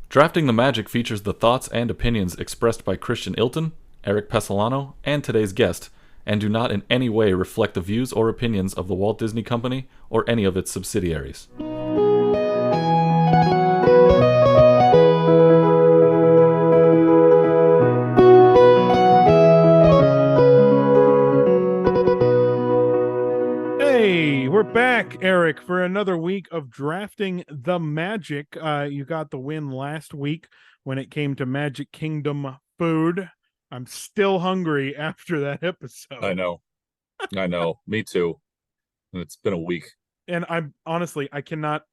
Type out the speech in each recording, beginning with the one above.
Drafting the Magic features the thoughts and opinions expressed by Christian Ilton, Eric Pesolano, and today's guest, and do not in any way reflect the views or opinions of the Walt Disney Company or any of its subsidiaries. Hey, we're back, Eric, for another week of Drafting the Magic. You got the win last week when it came to Magic Kingdom food. I'm still hungry after that episode. I know. Me too. And it's been a week. And I'm honestly, I cannot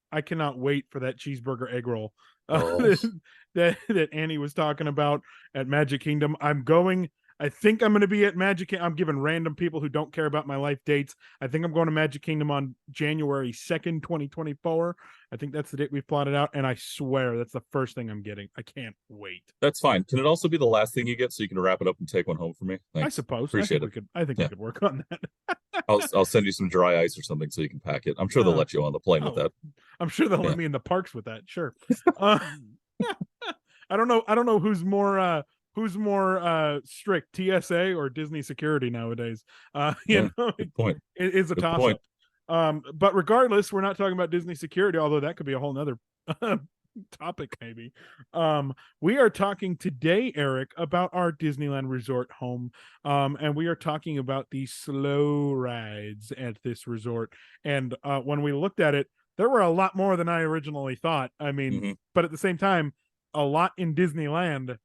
wait for that cheeseburger egg roll Oh. that Annie was talking about at Magic Kingdom. I think I'm going to be at Magic Kingdom. I'm giving random people who don't care about my life dates. I think I'm going to Magic Kingdom on January 2nd, 2024. I think that's the date we've plotted out. And I swear that's the first thing I'm getting. I can't wait. That's fine. Can it also be the last thing you get so you can wrap it up and take one home for me? Thanks. I suppose. Appreciate it. I think we could work on that. I'll send you some dry ice or something so you can pack it. I'm sure they'll let you on the plane with that. I'm sure they'll let me in the parks with that. Sure. I don't know who's more strict, TSA or Disney security nowadays. Good point. It is a toss-up. But regardless, we're not talking about Disney security, although that could be a whole nother topic maybe. We are talking today, Eric, about our Disneyland Resort home. And we are talking about the slow rides at this resort. And when we looked at it, there were a lot more than I originally thought. I mean, but at the same time, a lot in Disneyland.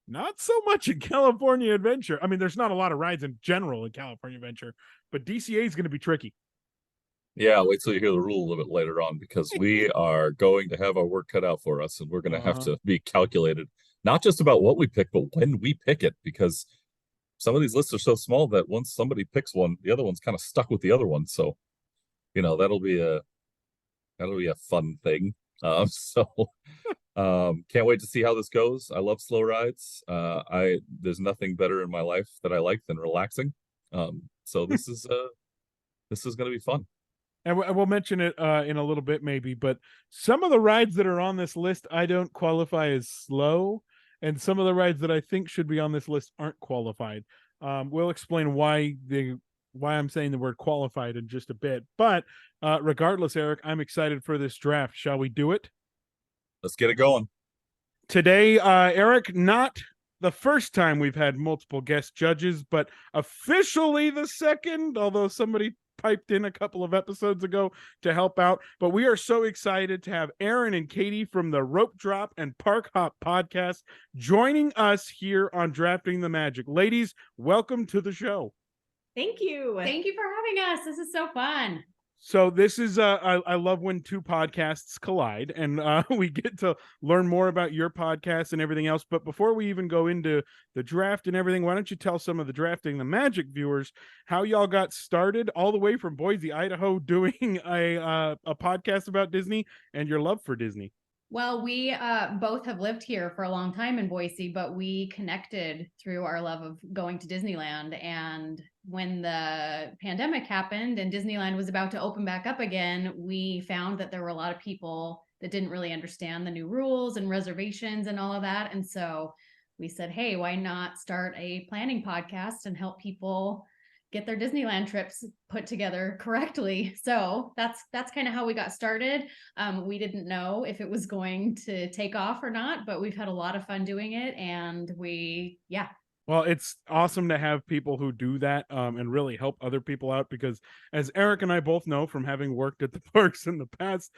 Not so much in California Adventure. I mean, there's not a lot of rides in general in California Adventure, but DCA is going to be tricky. Yeah, wait till you hear the rule a little bit later on, because we are going to have our work cut out for us, and we're going to have to be calculated, not just about what we pick, but when we pick it, because some of these lists are so small that once somebody picks one, the other one's kind of stuck with the other one. So, that'll be a fun thing. Can't wait to see how this goes. I love slow rides. There's nothing better in my life that I like than relaxing. So this is going to be fun. And we'll mention it in a little bit maybe, but some of the rides that are on this list I don't qualify as slow, and some of the rides that I think should be on this list aren't qualified. We'll explain why I'm saying the word qualified in just a bit. But regardless, Eric, I'm excited for this draft. Shall we do it? Let's get it going. Today, Eric, not the first time we've had multiple guest judges, but officially the second, although somebody piped in a couple of episodes ago to help out. But we are so excited to have Erin and Katie from the Ropedrop Parkhop Podcast joining us here on Drafting the Magic. Ladies, welcome to the show. Thank you. Thank you for having us. This is so fun. So this is, I love when two podcasts collide, and we get to learn more about your podcast and everything else. But before we even go into the draft and everything, why don't you tell some of the Drafting the Magic viewers how y'all got started all the way from Boise, Idaho, doing a podcast about Disney and your love for Disney? Well, we both have lived here for a long time in Boise, but we connected through our love of going to Disneyland. And when the pandemic happened and Disneyland was about to open back up again, we found that there were a lot of people that didn't really understand the new rules and reservations and all of that. And so we said, hey, why not start a planning podcast and help people get their Disneyland trips put together correctly. So that's kind of how we got started. We didn't know if it was going to take off or not, but we've had a lot of fun doing it. And Well, it's awesome to have people who do that and really help other people out, because as Eric and I both know from having worked at the parks in the past,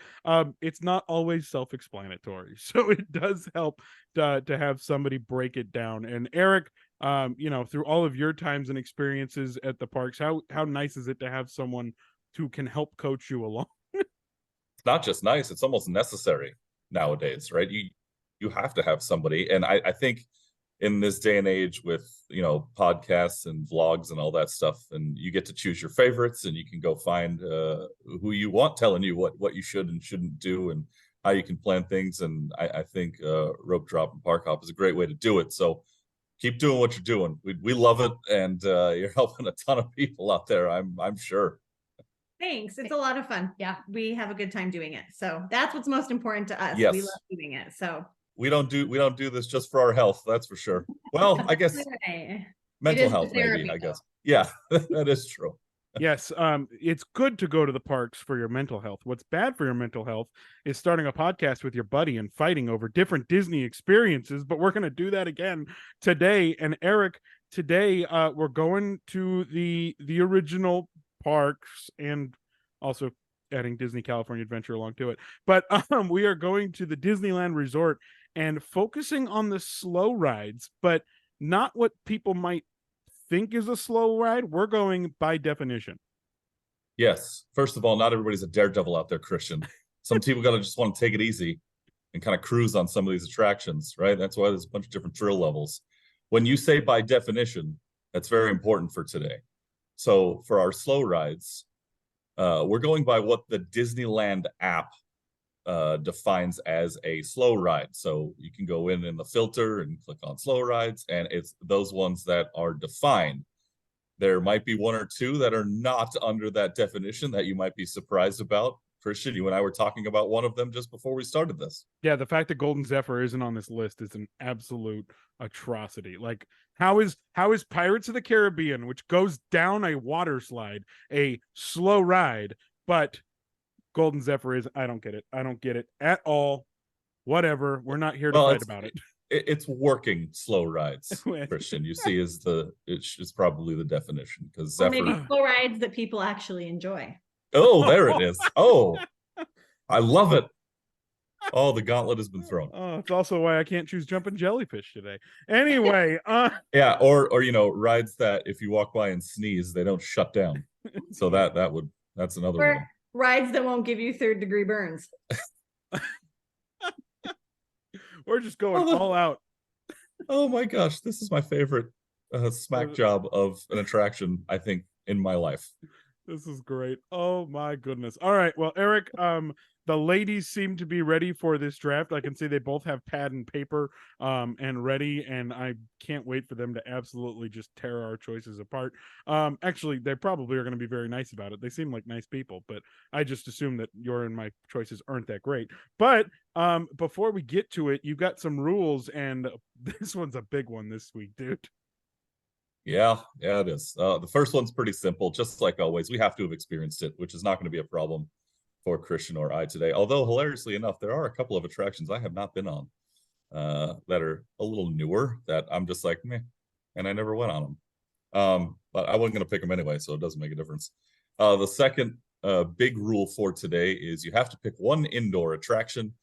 it's not always self-explanatory. So it does help to have somebody break it down. And Eric, through all of your times and experiences at the parks, how nice is it to have someone who can help coach you along? It's not just nice, it's almost necessary nowadays, right? You have to have somebody. And I think in this day and age with, podcasts and vlogs and all that stuff, and you get to choose your favorites, and you can go find who you want telling you what you should and shouldn't do and how you can plan things. And I think Ropedrop Parkhop is a great way to do it. So keep doing what you're doing. We love it, and you're helping a ton of people out there, I'm sure. Thanks. It's a lot of fun. Yeah, we have a good time doing it. So that's what's most important to us. Yes. We love doing it. So we don't do this just for our health, that's for sure. Well, I guess Right. mental is the health, maybe, therapy, I guess. Yeah, that is true. Yes, it's good to go to the parks for your mental health. What's bad for your mental health is starting a podcast with your buddy and fighting over different Disney experiences. But we're going to do that again today. And Erik, today we're going to the original parks and also adding Disney California Adventure along to it. But we are going to the Disneyland Resort and focusing on the slow rides, but not what people might think is a slow ride. We're going by definition. Yes. First of all, not everybody's a daredevil out there, Christian. Some people gotta just want to take it easy and kind of cruise on some of these attractions, right? That's why there's a bunch of different thrill levels. When you say by definition, that's very important for today. So for our slow rides, we're going by what the Disneyland app defines as a slow ride. So you can go in the filter and click on slow rides, and it's those ones that are defined. There might be one or two that are not under that definition that you might be surprised about. Christian, you and I were talking about one of them just before we started this. Yeah, the fact that Golden Zephyr isn't on this list is an absolute atrocity. Like, how is Pirates of the Caribbean, which goes down a water slide, a slow ride, but Golden Zephyr is? I don't get it. I don't get it at all. Whatever. We're not here to fight about it. It's working slow rides, Christian. You see, it's probably the definition, because Or Zephyr. maybe slow rides that people actually enjoy. Oh, there it is. Oh, I love it. Oh, the gauntlet has been thrown. Oh, it's also why I can't choose jumping jellyfish today. Anyway, yeah, or rides that if you walk by and sneeze, they don't shut down. So that's another Or one. rides that won't give you third-degree burns. we're just going all out. Oh my gosh, this is my favorite smack job of an attraction, I think, in my life. This is great. Oh my goodness. All right. Well, Erik, the ladies seem to be ready for this draft. I can see they both have pad and paper and ready, and I can't wait for them to absolutely just tear our choices apart. Actually, they probably are going to be very nice about it. They seem like nice people, but I just assume that your and my choices aren't that great. But before we get to it, you've got some rules, and this one's a big one this week, dude. Yeah, it is. The first one's pretty simple. Just like always, we have to have experienced it, which is not going to be a problem for Christian or I today. Although, hilariously enough, there are a couple of attractions I have not been on that are a little newer that I'm just like, meh, and I never went on them. But I wasn't going to pick them anyway, so it doesn't make a difference. The second big rule for today is you have to pick one indoor attraction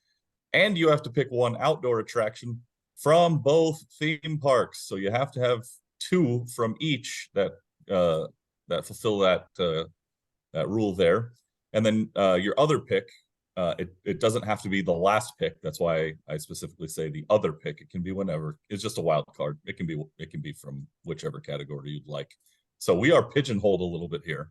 and you have to pick one outdoor attraction from both theme parks. So you have to have two from each that fulfill that rule there, and then your other pick. It doesn't have to be the last pick. That's why I specifically say the other pick. It can be whenever. It's just a wild card. It can be from whichever category you'd like. So we are pigeonholed a little bit here,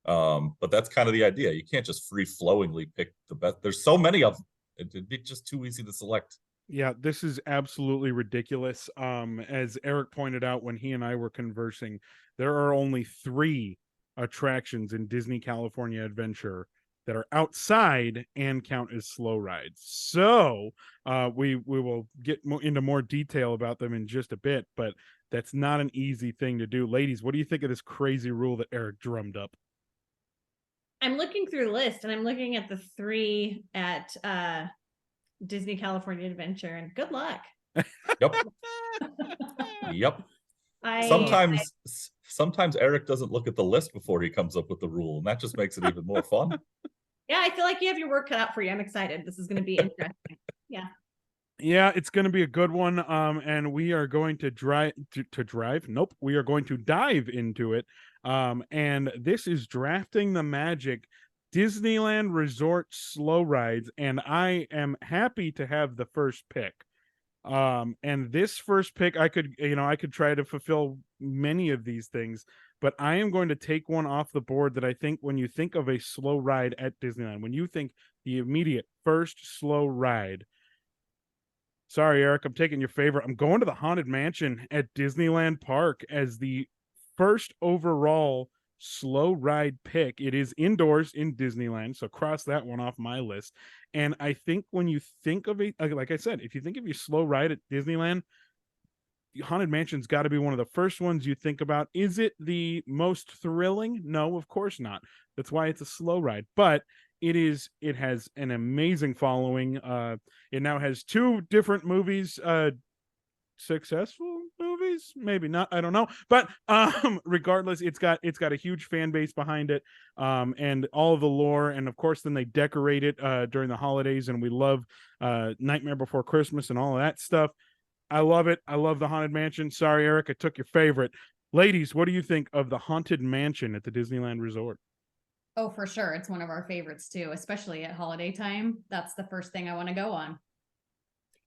but that's kind of the idea. You can't just free flowingly pick the best. There's so many of them. It'd be just too easy to select. Yeah, this is absolutely ridiculous. As Erik pointed out when he and I were conversing, there are only 3 attractions in Disney California Adventure that are outside and count as slow rides. So we will get into more detail about them in just a bit, but that's not an easy thing to do. Ladies, what do you think of this crazy rule that Erik drummed up? I'm looking through the list and I'm looking at the 3 at Disney California Adventure, and good luck. Yep. Yep. Sometimes Erik doesn't look at the list before he comes up with the rule, and that just makes it even more fun. Yeah, I feel like you have your work cut out for you. I'm excited. This is going to be interesting. Yeah, it's going to be a good one. And we are going to drive. Nope, we are going to dive into it. And this is Drafting the Magic Disneyland Resort Slow Rides, and I am happy to have the first pick. And this first pick, I could try to fulfill many of these things, but I am going to take one off the board that I think when you think of a slow ride at Disneyland, when you think the immediate first slow ride, sorry, Erik, I'm taking your favorite. I'm going to the Haunted Mansion at Disneyland Park as the first overall slow ride pick. It is indoors in Disneyland, so cross that one off my list. And I think when you think of it, like I said, if you think of your slow ride at Disneyland, Haunted Mansion's got to be one of the first ones you think about. Is it the most thrilling? No, of course not. That's why it's a slow ride. But it has an amazing following. It now has 2 different movies, successful movies, maybe not, I don't know, but regardless, it's got a huge fan base behind it, and all of the lore, and of course then they decorate it during the holidays, and we love Nightmare Before Christmas and all of that stuff. I love it. I love the Haunted Mansion. Sorry, Eric, I took your favorite. Ladies, what do you think of the Haunted Mansion at the Disneyland Resort? Oh, for sure. It's one of our favorites too, especially at holiday time. That's the first thing I want to go on.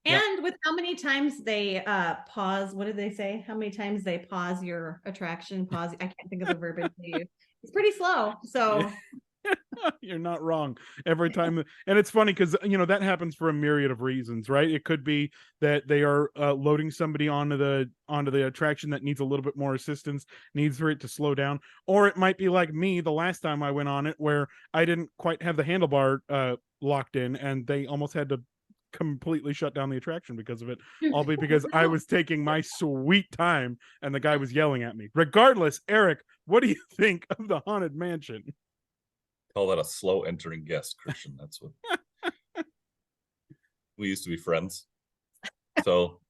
And with how many times they pause, what did they say? How many times they pause your attraction? Pause. I can't think of the verbiage they use. It's pretty slow. So you're not wrong every time. And it's funny because that happens for a myriad of reasons, right? It could be that they are loading somebody onto the attraction that needs a little bit more assistance, needs for it to slow down, or it might be like me the last time I went on it, where I didn't quite have the handlebar locked in, and they almost had to completely shut down the attraction because of it, albeit because I was taking my sweet time and the guy was yelling at me. Regardless, Eric, what do you think of the Haunted Mansion? Call that a slow entering guest, Christian. That's what we used to be friends. So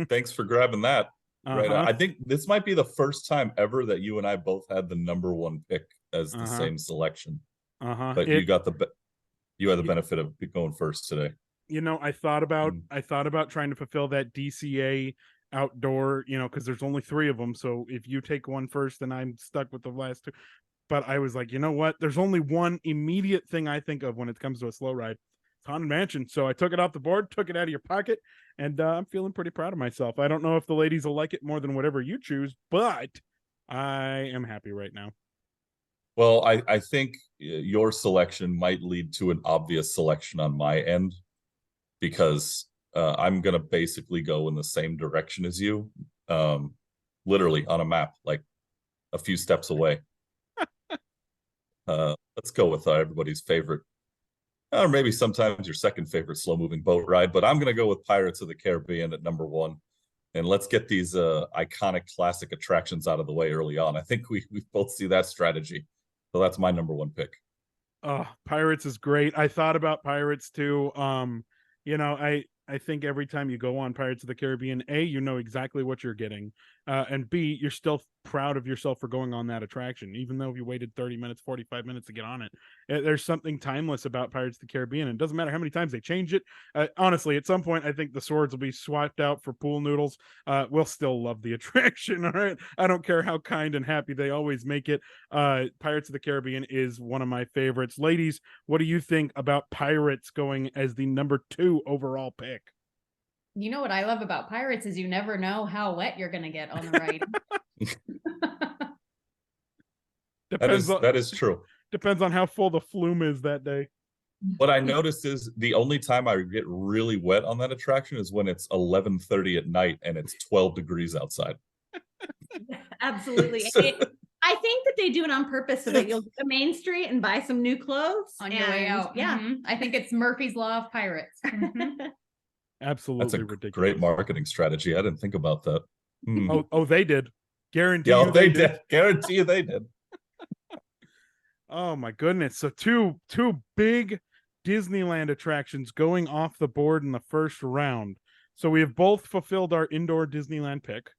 thanks for grabbing that. Right. I think this might be the first time ever that you and I both had the number 1 pick as the same selection. But you had the benefit of going first today. I thought about trying to fulfill that DCA outdoor, because there's only 3 of them. So if you take one first, then I'm stuck with the last 2. But I was like, you know what? There's only one immediate thing I think of when it comes to a slow ride. It's Haunted Mansion. So I took it off the board, took it out of your pocket, and I'm feeling pretty proud of myself. I don't know if the ladies will like it more than whatever you choose, but I am happy right now. Well, I think your selection might lead to an obvious selection on my end, because I'm going to basically go in the same direction as you, literally on a map, like a few steps away. Let's go with everybody's favorite, or maybe sometimes your second favorite slow moving boat ride, but I'm going to go with Pirates of the Caribbean at number 1. And let's get these iconic classic attractions out of the way early on. I think we both see that strategy. So that's my number 1 pick. Pirates is great. I thought about Pirates too. I think every time you go on Pirates of the Caribbean, A, you know exactly what you're getting. And B, you're still proud of yourself for going on that attraction, even though you waited 30 minutes, 45 minutes to get on it. There's something timeless about Pirates of the Caribbean. And it doesn't matter how many times they change it. Honestly, at some point, I think the swords will be swapped out for pool noodles. We'll still love the attraction. All right. I don't care how kind and happy they always make it. Pirates of the Caribbean is one of my favorites. Ladies, what do you think about Pirates going as the number 2 overall pick? You know what I love about Pirates is you never know how wet you're going to get on the ride. That is true. Depends on how full the flume is that day. What I noticed is the only time I get really wet on that attraction is when it's 11:30 at night and it's 12 degrees outside. Absolutely. I think that they do it on purpose so that you'll go to Main Street and buy some new clothes on your way out. Yeah. I think it's Murphy's Law of Pirates. Absolutely. That's a ridiculous. Great marketing strategy. I didn't think about that. Oh, they did. Guarantee you they did. Guarantee you they did. Oh my goodness. So two big Disneyland attractions going off the board in the first round. So we have both fulfilled our indoor Disneyland pick.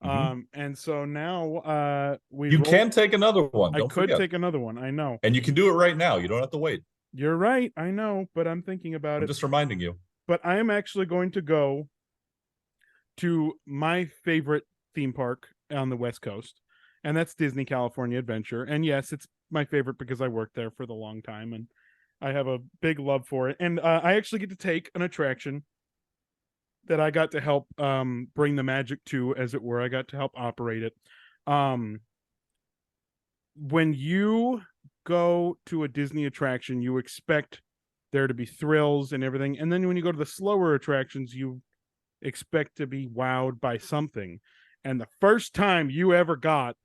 And so now you can take another one. I could take another one. I know. And you can do it right now. You don't have to wait. You're right. I know, but I'm thinking about it. I'm just reminding you. But I am actually going to go to my favorite theme park on the West Coast, and that's Disney California Adventure. And yes, it's my favorite because I worked there for the long time, and I have a big love for it. And I actually get to take an attraction that I got to help bring the magic to, as it were. I got to help operate it. When you go to a Disney attraction, you expect there to be thrills and everything. And then when you go to the slower attractions, you expect to be wowed by something. And the first time you ever got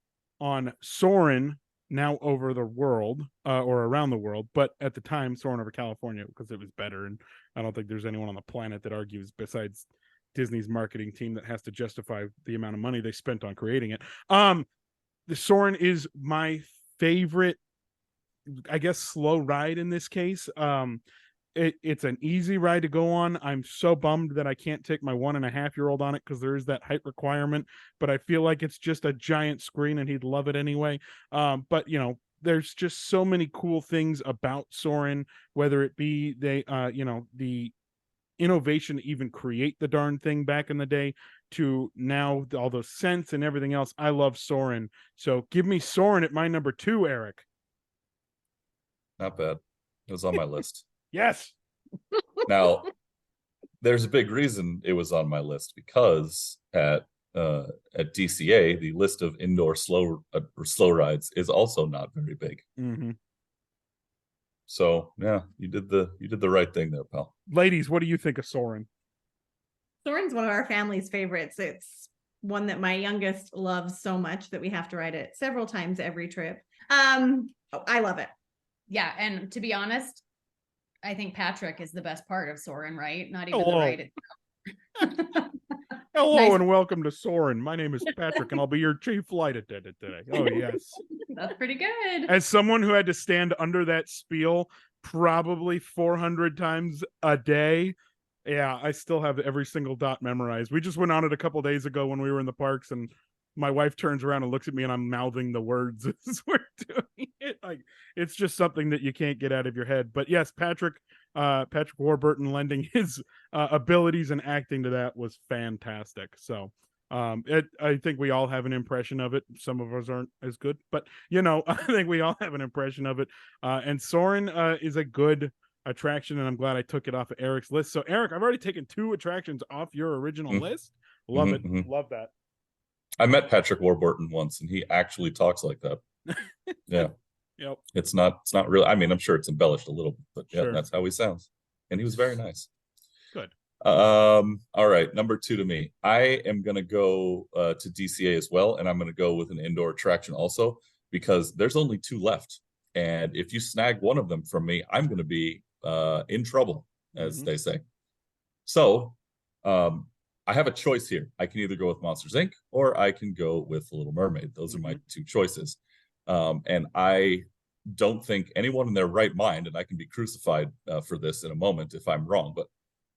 on Soarin', now over the world, or around the world, but at the time Soarin' over California because it was better, and I don't think there's anyone on the planet that argues besides Disney's marketing team that has to justify the amount of money they spent on creating it. The Soarin' is my favorite, I guess, slow ride in this case. It's an easy ride to go on. I'm so bummed that I can't take my 1.5-year-old on it because there is that height requirement, but I feel like it's just a giant screen and he'd love it anyway. But there's just so many cool things about Soarin', whether it be the innovation to even create the darn thing back in the day to now all those scents and everything else. I love Soarin'. So give me Soarin' at my number 2, Eric. Not bad. It was on my list. Yes. Now, there's a big reason it was on my list because at DCA, the list of indoor slow rides is also not very big. Mm-hmm. So yeah, you did the right thing there, pal. Ladies, what do you think of Soarin'? Soarin's one of our family's favorites. It's one that my youngest loves so much that we have to ride it several times every trip. I love it. Yeah, and to be honest, I think Patrick is the best part of Soarin', right? Not even Hello. the ride itself. Hello Nice. and welcome to Soarin'. My name is Patrick and I'll be your chief flight attendant today. Oh, yes. That's pretty good. As someone who had to stand under that spiel probably 400 times a day, yeah, I still have every single dot memorized. We just went on it a couple days ago when we were in the parks, and my wife turns around and looks at me and I'm mouthing the words as we're doing it. Like, it's just something that you can't get out of your head. But yes, Patrick Warburton lending his abilities and acting to that was fantastic. So I think we all have an impression of it. Some of us aren't as good, but I think we all have an impression of it. And Soarin' is a good attraction, and I'm glad I took it off of Eric's list. So Eric, I've already taken 2 attractions off your original list. Love it. Love that. I met Patrick Warburton once, and he actually talks like that. Yeah. Yep. It's not real. I mean, I'm sure it's embellished a little bit, but yeah, Sure. that's how he sounds. And he was very nice. Good. All right, number 2 to me. I am gonna go to DCA as well, and I'm gonna go with an indoor attraction also because there's only 2 left. And if you snag one of them from me, I'm gonna be in trouble, as they say. So I have a choice here. I can either go with Monsters Inc. or I can go with The Little Mermaid. Those are my 2 choices. And I don't think anyone in their right mind, and I can be crucified for this in a moment if I'm wrong, but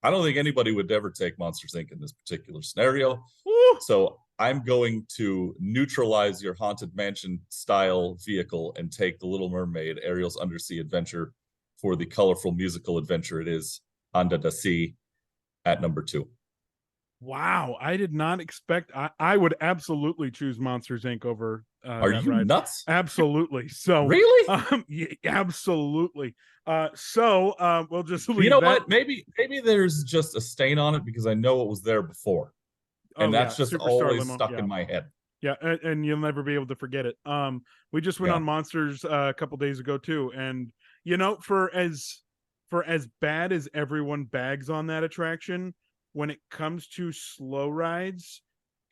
I don't think anybody would ever take Monsters Inc. in this particular scenario. Woo! So I'm going to neutralize your Haunted Mansion style vehicle and take The Little Mermaid, Ariel's Undersea Adventure, for the colorful musical adventure it is, Under the Sea, at number 2. Wow, I did not expect. I would absolutely choose Monsters Inc. over. Are that you ride. nuts? Absolutely. So Really? yeah, absolutely. So we'll just leave. You know that. what? Maybe there's just a stain on it because I know it was there before, and that's just Superstar always limo, stuck yeah. in my head. Yeah, and you'll never be able to forget it. We just went on Monsters a couple days ago too, and for as bad as everyone bags on that attraction, when it comes to slow rides,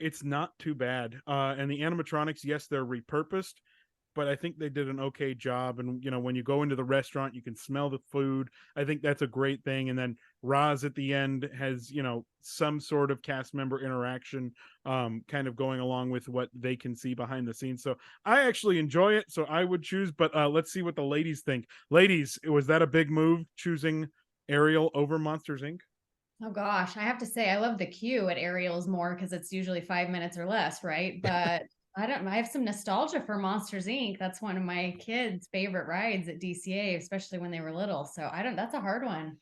it's not too bad. And the animatronics, yes, they're repurposed, but I think they did an okay job. And when you go into the restaurant, you can smell the food. I think that's a great thing. And then Roz at the end has some sort of cast member interaction, kind of going along with what they can see behind the scenes. So I actually enjoy it. So I would choose, but let's see what the ladies think. Ladies, was that a big move choosing Ariel over Monsters Inc.? Oh gosh, I have to say I love the queue at Ariel's more because it's usually 5 minutes or less, right? But I have some nostalgia for Monsters Inc. That's one of my kids' favorite rides at DCA, especially when they were little. So that's a hard one.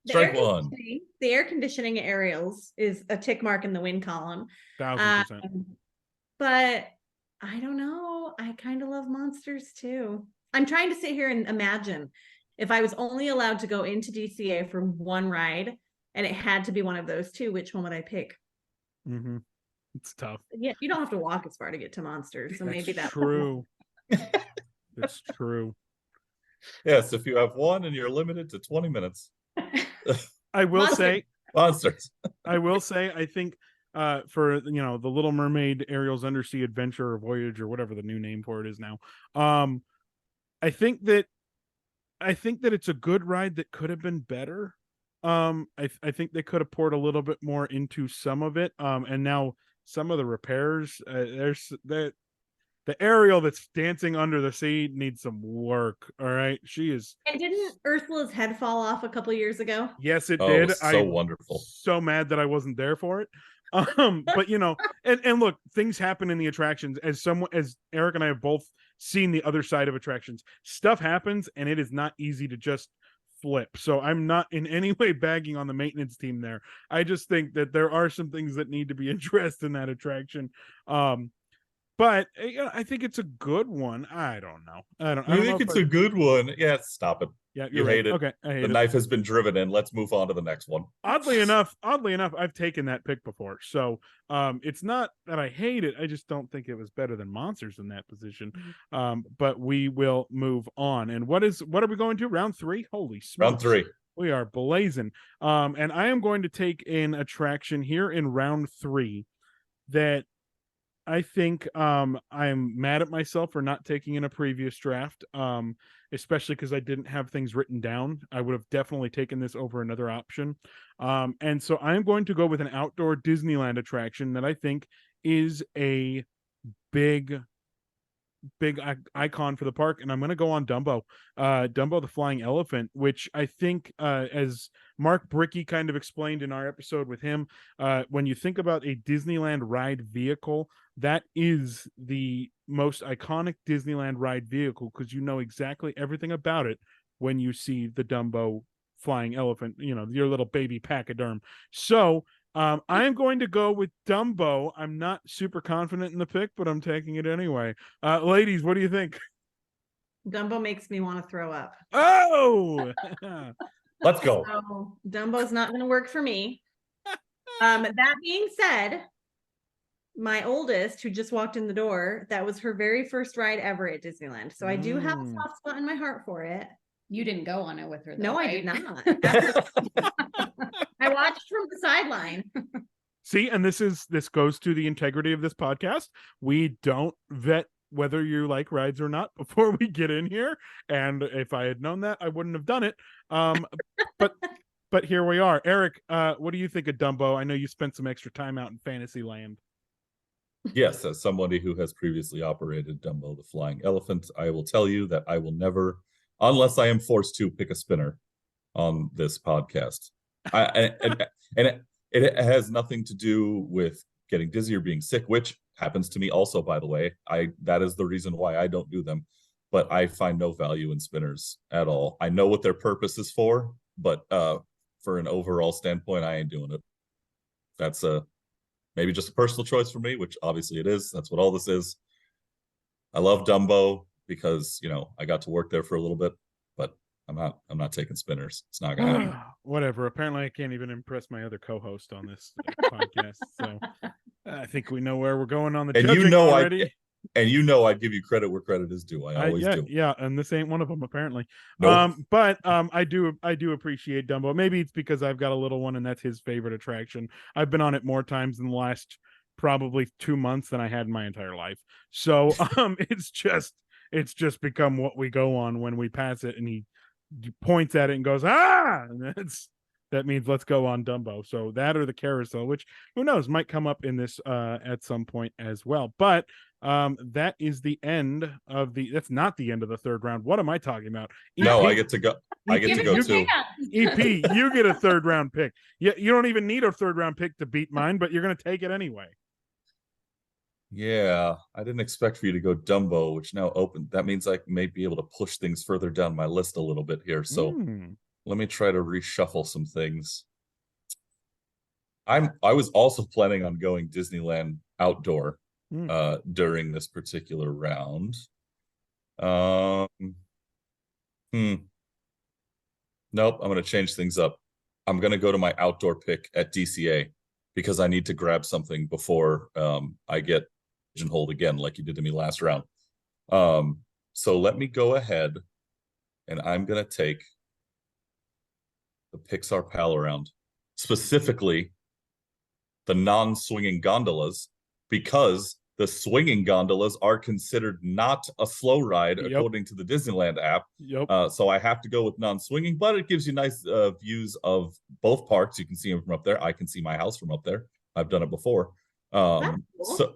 Strike one. The air conditioning at Ariel's is a tick mark in the win column. 1000%. But I don't know. I kind of love Monsters too. I'm trying to sit here and imagine if I was only allowed to go into DCA for one ride and it had to be one of those 2, which one would I pick? Mm-hmm. It's tough. Yeah, you don't have to walk as far to get to Monsters, so maybe that's true. It's true. Yes, if you have one and you're limited to 20 minutes. I will say Monsters. I will say, I think for the Little Mermaid, Ariel's Undersea Adventure or Voyage or whatever the new name for it is now. I think that it's a good ride that could have been better. I think they could have poured a little bit more into some of it. And now some of the repairs, there's the Ariel that's dancing under the sea needs some work. All right, she is. And didn't Ursula's head fall off a couple years ago? Yes, it Oh, did. it was so wonderful. So mad that I wasn't there for it. But and look, things happen in the attractions. As Erik and I have both seen the other side of attractions, stuff happens, and it is not easy to just flip. So I'm not in any way bagging on the maintenance team there. I just think that there are some things that need to be addressed in that attraction. But I think it's a good one. I don't know. I don't think it's a good one. Yeah, stop it. Yeah, you hate it. Okay, I hate the knife has been driven in. Let's move on to the next one. Oddly enough, I've taken that pick before. So it's not that I hate it. I just don't think it was better than Monsters in that position. But we will move on. And what are we going to? Round 3? Holy smokes. Round 3. We are blazing. And I am going to take an attraction here in round 3 that I think I'm mad at myself for not taking in a previous draft, especially because I didn't have things written down. I would have definitely taken this over another option. And so I'm going to go with an outdoor Disneyland attraction that I think is a big icon for the park, and I'm going to go on Dumbo the Flying Elephant, which I think as Mark Bricky kind of explained in our episode with him, when you think about a Disneyland ride vehicle, that is the most iconic Disneyland ride vehicle, because you know exactly everything about it when you see the Dumbo Flying Elephant, your little baby pachyderm. So I'm going to go with Dumbo. I'm not super confident in the pick, but I'm taking it anyway. Ladies, what do you think? Dumbo makes me want to throw up. Oh! Let's go. So Dumbo's not going to work for me. That being said, my oldest, who just walked in the door, that was her very first ride ever at Disneyland. So I do have a soft spot in my heart for it. You didn't go on it with her, though, No, right? I did not. I watched from the sideline. See, and this goes to the integrity of this podcast. We don't vet whether you like rides or not before we get in here. And if I had known that, I wouldn't have done it. But here we are. Erik, what do you think of Dumbo? I know you spent some extra time out in Fantasyland. Yes, as somebody who has previously operated Dumbo the Flying Elephant, I will tell you that I will never, unless I am forced to, pick a spinner on this podcast. And it has nothing to do with getting dizzy or being sick, which happens to me also, by the way. That is the reason why I don't do them. But I find no value in spinners at all. I know what their purpose is for, but for an overall standpoint, I ain't doing it. That's maybe just a personal choice for me, which obviously it is. That's what all this is. I love Dumbo because, I got to work there for a little bit, but I'm not taking spinners. It's not gonna happen. Whatever. Apparently I can't even impress my other co-host on this podcast. So I think we know where we're going on the judging already. I'd give you credit where credit is due. I always do. Yeah, and this ain't one of them apparently. Nope. But I do appreciate Dumbo. Maybe it's because I've got a little one and that's his favorite attraction. I've been on it more times in the last probably 2 months than I had in my entire life. So it's just become what we go on when we pass it, and he points at it and goes, and that means let's go on Dumbo. So that or the carousel, which who knows might come up in this at some point as well. But that is the end of that's not the end of the third round. What am I talking about? No, I get to go. I get to go too. EP, you get a third round pick. You don't even need a third round pick to beat mine, but you're going to take it anyway. Yeah, I didn't expect for you to go Dumbo, which now open. That means I may be able to push things further down my list a little bit here. So let me try to reshuffle some things. I was also planning on going Disneyland outdoor during this particular round. Nope, I'm going to change things up. I'm going to go to my outdoor pick at DCA because I need to grab something before I get pigeonholed again like you did to me last round. So let me go ahead and I'm going to take the Pixar Pal around. Specifically, the non-swinging gondolas, because the swinging gondolas are considered not a slow ride according to the Disneyland app. So I have to go with non-swinging, but it gives you nice views of both parks. You can see them from up there. I can see my house from up there. I've done it before. Cool. So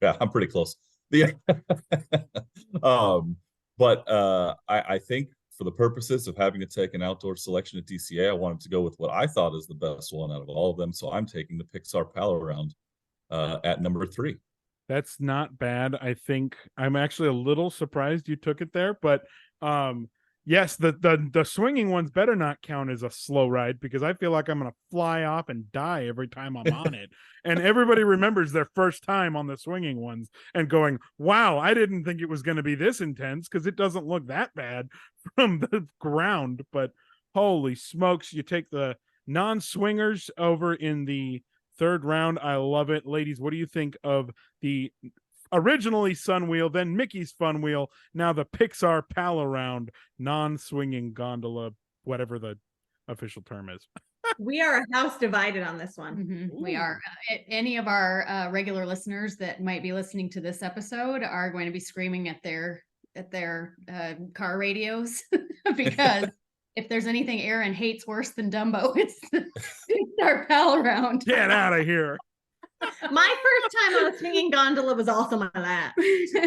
yeah, I'm pretty close. Yeah. But I think for the purposes of having to take an outdoor selection at DCA, I wanted to go with what I thought is the best one out of all of them. So I'm taking the Pixar Pal Around at number 3. That's not bad. I think I'm actually a little surprised you took it there, but yes, the swinging ones better not count as a slow ride, because I feel like I'm gonna fly off and die every time I'm on it. And everybody remembers their first time on the swinging ones and going, wow, I didn't think it was going to be this intense, because it doesn't look that bad from the ground. But holy smokes, you take the non-swingers over in the third round. I love it. Ladies, what do you think of the originally Sun Wheel, then Mickey's Fun Wheel, now the Pixar Pal Around non-swinging gondola, whatever the official term is? We are a house divided on this one. Mm-hmm. We are. Any of our regular listeners that might be listening to this episode are going to be screaming at their car radios because if there's anything Erin hates worse than Dumbo, it's our Pal Around. Get out of here. My first time on a swinging gondola was also my last.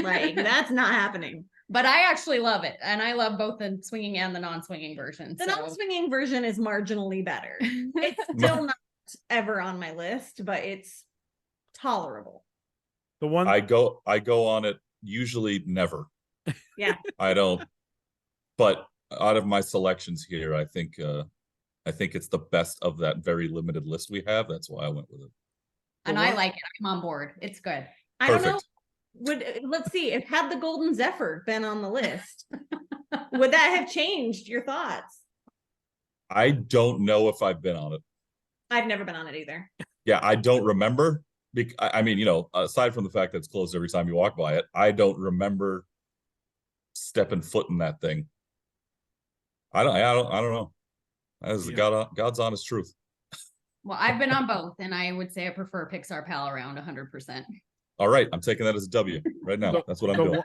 Like, that's not happening. But I actually love it. And I love both the swinging and the non-swinging version. The non-swinging version is marginally better. It's still not ever on my list, but it's tolerable. The one I go on it usually never. Yeah. I don't. But out of my selections here, I think it's the best of that very limited list we have. That's why I went with it. And I like it. I'm on board. It's good. I don't know. Let's see, if had the Golden Zephyr been on the list, would that have changed your thoughts? I don't know if I've been on it. I've never been on it either. Yeah, I don't remember. I mean, aside from the fact that it's closed every time you walk by it, I don't remember stepping foot in that thing. I don't know. That is God's honest truth. Well, I've been on both, and I would say I prefer Pixar Pal Around 100%. All right, I'm taking that as a W right now. That's what I'm doing.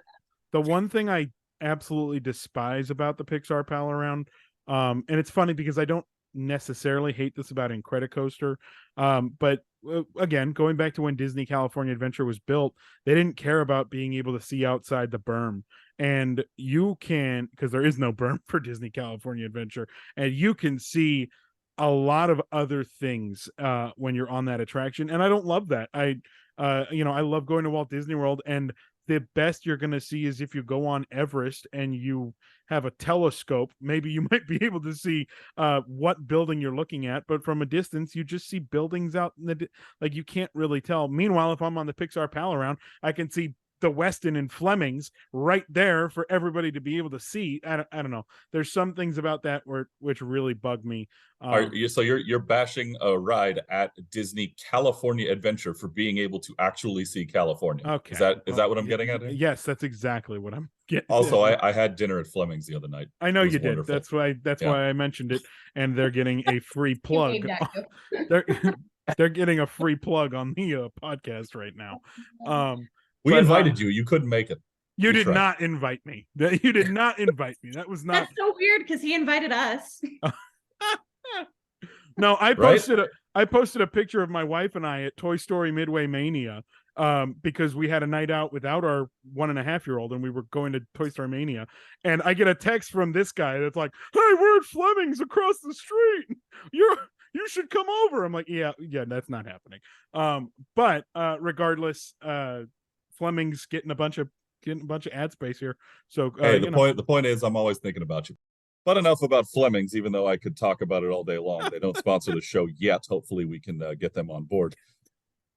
The one thing I absolutely despise about the Pixar Pal Around, and it's funny because I don't necessarily hate this about Incredicoaster, but again, going back to when Disney California Adventure was built, they didn't care about being able to see outside the berm. And you can, because there is no berm for Disney California Adventure, and you can see a lot of other things when you're on that attraction. And I don't love that. I love going to Walt Disney World, and the best you're going to see is if you go on Everest and you have a telescope, maybe you might be able to see what building you're looking at, but from a distance, you just see buildings out in the, like, you can't really tell. Meanwhile, if I'm on the Pixar Pal Around, I can see the Westin and Fleming's right there for everybody to be able to see. I don't know. There's some things about that which really bug me. So you're bashing a ride at Disney California Adventure for being able to actually see California. Okay. Is that what I'm getting at here? Yes, that's exactly what I'm getting. Also, I had dinner at Fleming's the other night. I know you did. Wonderful. That's why I mentioned it. And they're getting a free plug. They're getting a free plug on the podcast right now. We invited you. You couldn't make it. You did not invite me. You did not invite me. That was not. That's so weird because he invited us. No, I posted a picture of my wife and I at Toy Story Midway Mania because we had a night out without our 1.5-year-old and we were going to Toy Story Mania. And I get a text from this guy that's like, "Hey, we're at Fleming's across the street. You should come over." I'm like, yeah, that's not happening. But regardless, Fleming's getting a bunch of ad space here. So the point is, I'm always thinking about you. But enough about Fleming's, even though I could talk about it all day long. They don't sponsor the show yet. Hopefully we can get them on board.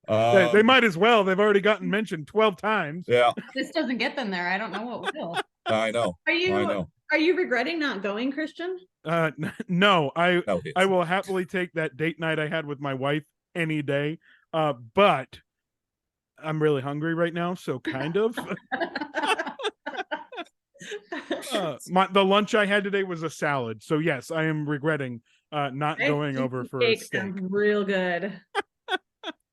They might as well. They've already gotten mentioned 12 times. Yeah. If this doesn't get them there, I don't know what will. I know. Are you regretting not going, Christian? No, I will happily take that date night I had with my wife any day. But I'm really hungry right now, so kind of. The lunch I had today was a salad, so yes, I am regretting not going over for a steak. Real good.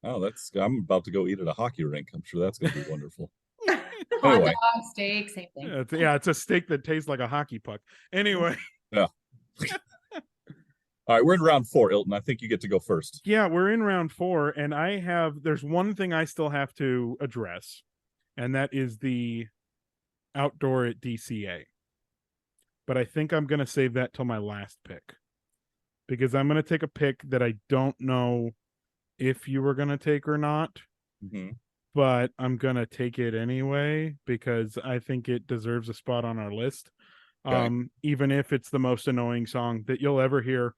Oh, I'm about to go eat at a hockey rink. I'm sure that's going to be wonderful. Hot Anyway. dog, steak, same thing. It's a steak that tastes like a hockey puck. Anyway. Yeah. All right, we're in round 4, Ilton. I think you get to go first. Yeah, we're in round 4, and there's one thing I still have to address, and that is the outdoor at DCA. But I think I'm going to save that till my last pick, because I'm going to take a pick that I don't know if you were going to take or not, but I'm going to take it anyway, because I think it deserves a spot on our list. Okay. Even if it's the most annoying song that you'll ever hear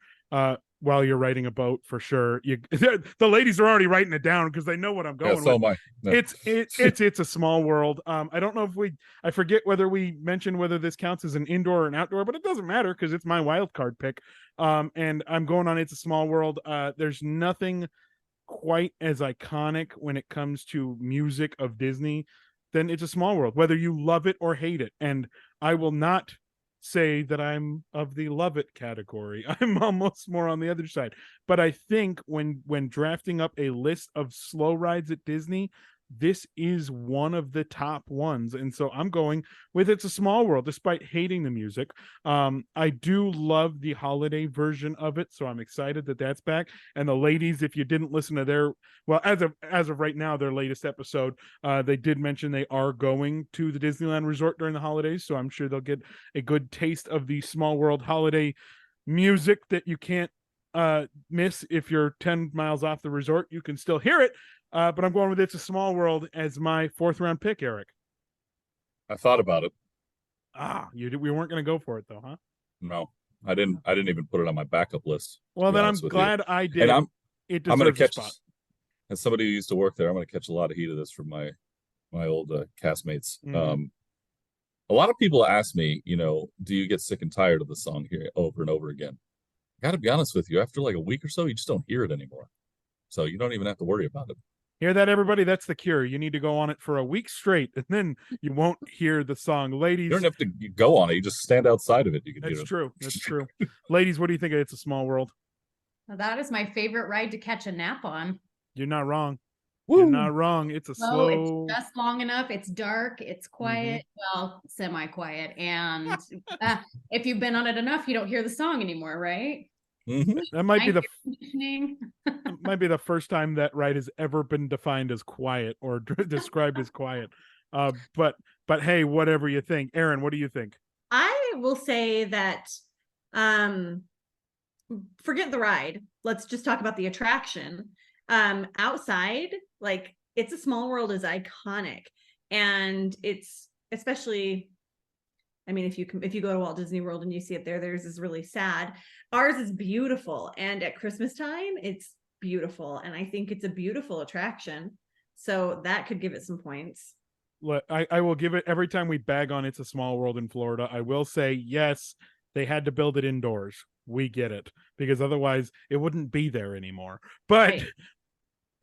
while you're riding a boat, for sure. The ladies are already writing it down because they know what I'm going with. So am I. Yeah. It's a small world. I don't know if I forget whether we mentioned whether this counts as an indoor or an outdoor, but it doesn't matter because it's my wild card pick. And I'm going on It's a Small World. There's nothing quite as iconic when it comes to music of Disney than It's a Small World, whether you love it or hate it. And I will not say that I'm of the love it category. I'm almost more on the other side. But I think when drafting up a list of slow rides at Disney, this is one of the top ones. And so I'm going with It's a Small World, despite hating the music. I do love the holiday version of it, so I'm excited that that's back. And the ladies, if you didn't listen to as of right now, their latest episode, they did mention they are going to the Disneyland Resort during the holidays, so I'm sure they'll get a good taste of the Small World holiday music that you can't miss. If you're 10 miles off the resort, you can still hear it. But I'm going with It's a Small World as my 4th round pick, Erik. I thought about it. We weren't going to go for it though, huh? No, I didn't even put it on my backup list. Well, then I'm glad I did. And it deserves I'm going to catch, a spot. As somebody who used to work there, I'm going to catch a lot of heat of this from my old castmates. A lot of people ask me, do you get sick and tired of the song here over and over again? I got to be honest with you. After like a week or so, you just don't hear it anymore. So you don't even have to worry about it. Hear that, everybody? That's the cure. You need to go on it for a week straight, and then you won't hear the song. Ladies, you don't have to go on it. You just stand outside of it. You can That's hear it. True. That's true. Ladies, what do you think of It's a Small World? Well, that is my favorite ride to catch a nap on. You're not wrong. Woo. You're not wrong. It's a slow. It's just long enough. It's dark. It's quiet. Well, semi-quiet. And if you've been on it enough, you don't hear the song anymore, right? That might be might be the first time that ride has ever been defined as quiet or described as quiet. But hey, whatever you think. Erin, what do you think? I will say that forget the ride. Let's just talk about the attraction. Outside, like It's a Small World is iconic, and it's especially, I mean, if you go to Walt Disney World and you see it there, theirs is really sad. Ours is beautiful, and at Christmas time, it's beautiful, and I think it's a beautiful attraction. So that could give it some points. I will give it, every time we bag on It's a Small World in Florida, I will say, yes, they had to build it indoors. We get it, because otherwise it wouldn't be there anymore. But right.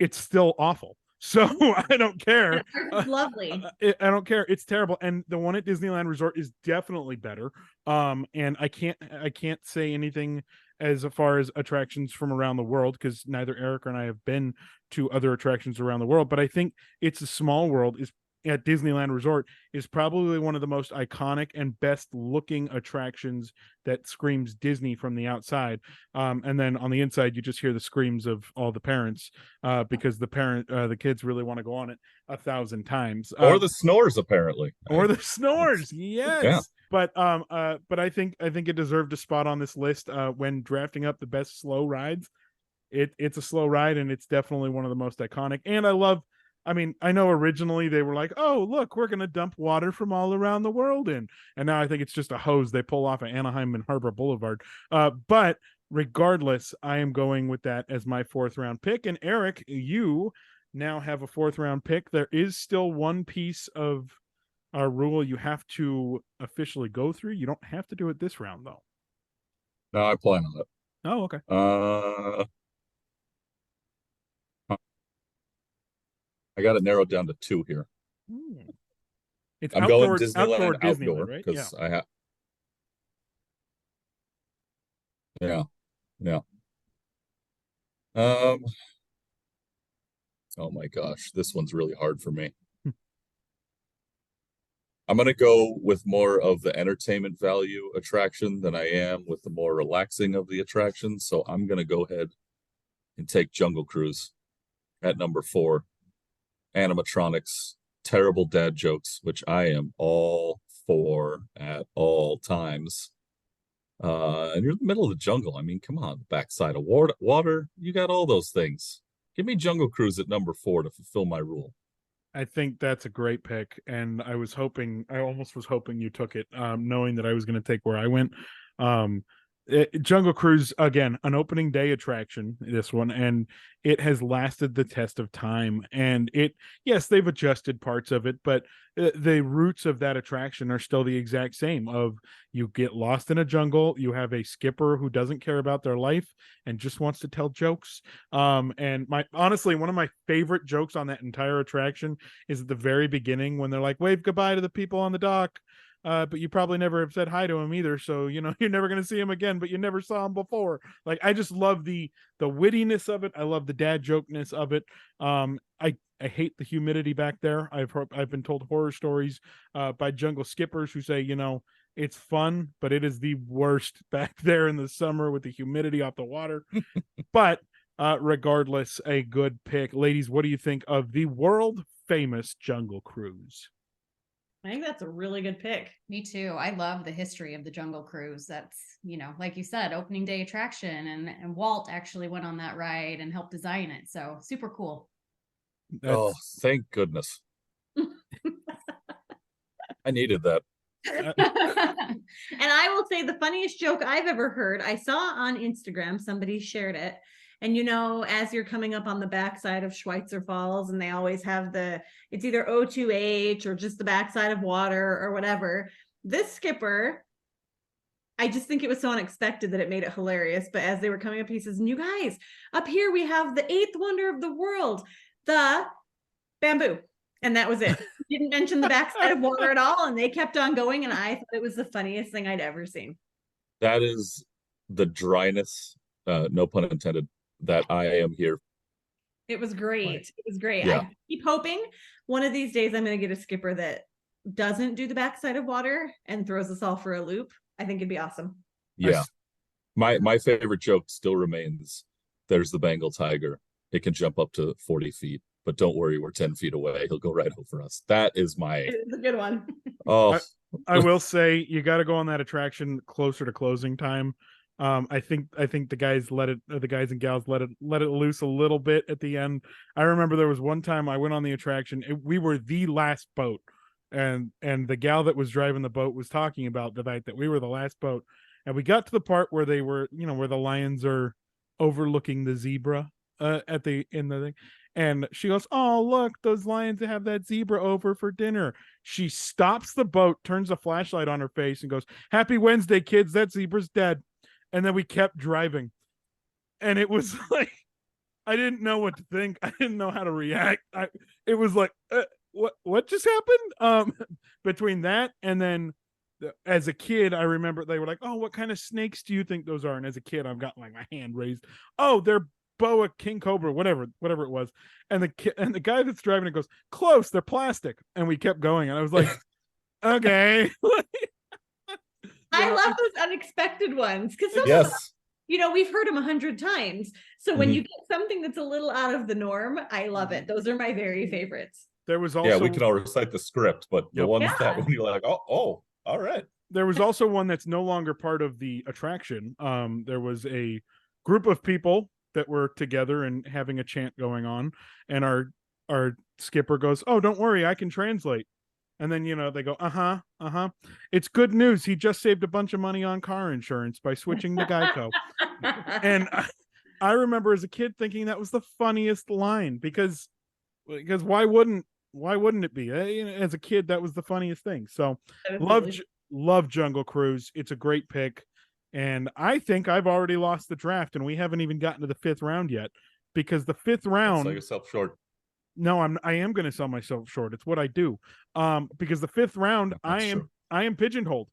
It's still awful. So I don't care. It's lovely. I don't care. It's terrible. And the one at Disneyland Resort is definitely better. And I can't say anything as far as attractions from around the world, because neither Erik and I have been to other attractions around the world. But I think It's a Small World is at Disneyland Resort is probably one of the most iconic and best looking attractions that screams Disney from the outside. And then on the inside, you just hear the screams of all the parents because the kids really want to go on it 1,000 times. Or the snores, apparently. Or the snores. Yes. Yeah. But I think it deserved a spot on this list when drafting up the best slow rides. It's a slow ride, and it's definitely one of the most iconic. And I know originally they were like, oh, look, we're going to dump water from all around the world in. And now I think it's just a hose they pull off of Anaheim and Harbor Boulevard. But regardless, I am going with that as my 4th round pick. And Erik, you now have a 4th round pick. There is still one piece of our rule you have to officially go through. You don't have to do it this round, though. No, I plan on it. Oh, okay. I got it narrowed down to 2 here. It's I'm outdoor, going Disneyland outdoor, right? Because yeah. I have. Yeah. Oh my gosh, this one's really hard for me. I'm going to go with more of the entertainment value attraction than I am with the more relaxing of the attraction. So I'm going to go ahead and take Jungle Cruise at number 4. Animatronics, terrible dad jokes, which I am all for at all times. And you're in the middle of the jungle. I mean, come on, backside of water, you got all those things. Give me Jungle Cruise at number 4 to fulfill my rule. I think that's a great pick, and I almost was hoping you took it, knowing that I was going to take where I went. Jungle Cruise, again, an opening day attraction, this one, and it has lasted the test of time. And yes, they've adjusted parts of it, but the roots of that attraction are still the exact same. Of you get lost in a jungle, you have a skipper who doesn't care about their life and just wants to tell jokes. And honestly, one of my favorite jokes on that entire attraction is at the very beginning when they're like, wave goodbye to the people on the dock. But you probably never have said hi to him either, so you're never going to see him again, but you never saw him before. Like, I just love the wittiness of it. I love the dad jokeness of it. I hate the humidity back there. I've been told horror stories by jungle skippers who say, it's fun, but it is the worst back there in the summer with the humidity off the water. But regardless, a good pick. Ladies, what do you think of the world famous Jungle Cruise? I think that's a really good pick. Me too. I love the history of the Jungle Cruise. That's, like you said, opening day attraction, and Walt actually went on that ride and helped design it. So super cool. Oh, thank goodness. I needed that. And I will say the funniest joke I've ever heard, I saw on Instagram, somebody shared it. And as you're coming up on the backside of Schweitzer Falls, and they always have it's either O2H or just the backside of water or whatever. This skipper, I just think it was so unexpected that it made it hilarious. But as they were coming up, he says, and you guys, up here we have the 8th wonder of the world, the bamboo. And that was it. He didn't mention the backside of water at all. And they kept on going. And I thought it was the funniest thing I'd ever seen. That is the dryness, no pun intended, that I am here. It was great. Right. It was great. Yeah. I keep hoping one of these days I'm going to get a skipper that doesn't do the backside of water and throws us all for a loop. I think it'd be awesome. Yeah. My favorite joke still remains, there's the Bengal tiger. It can jump up to 40 feet, but don't worry, we're 10 feet away. He'll go right over us. That is It's a good one. Oh, I will say you got to go on that attraction closer to closing time. I think the guys and gals let it loose a little bit at the end. I remember there was one time I went on the attraction. We were the last boat, and the gal that was driving the boat was talking about the fact that we were the last boat, and we got to the part where they were, where the lions are overlooking the zebra in the thing. And she goes, oh, look, those lions have that zebra over for dinner. She stops the boat, turns a flashlight on her face, and goes, happy Wednesday, kids. That zebra's dead. And then we kept driving. And it was like, I didn't know what to think. I didn't know how to react. It was like, what just happened? Between that and then as a kid, I remember they were like, oh, what kind of snakes do you think those are? And as a kid, I've got like my hand raised. Oh, they're boa king cobra, whatever it was. And the guy that's driving it goes, close, they're plastic. And we kept going. And I was like, okay. I love those unexpected ones because yes. We've heard them 100 times. So when you get something that's a little out of the norm, I love it. Those are my very favorites. There was also, we can all recite the script, but the ones that when you're like, oh, all right. There was also one that's no longer part of the attraction. There was a group of people that were together and having a chant going on, and our skipper goes, oh, don't worry, I can translate. And then, they go, it's good news. He just saved a bunch of money on car insurance by switching to Geico. And I remember as a kid thinking that was the funniest line because why wouldn't it be? As a kid, that was the funniest thing. So love Jungle Cruise. It's a great pick. And I think I've already lost the draft and we haven't even gotten to the 5th round yet because the 5th round. Sell yourself short. No, I am going to sell myself short. It's what I do. Because the 5th round, I am pigeonholed,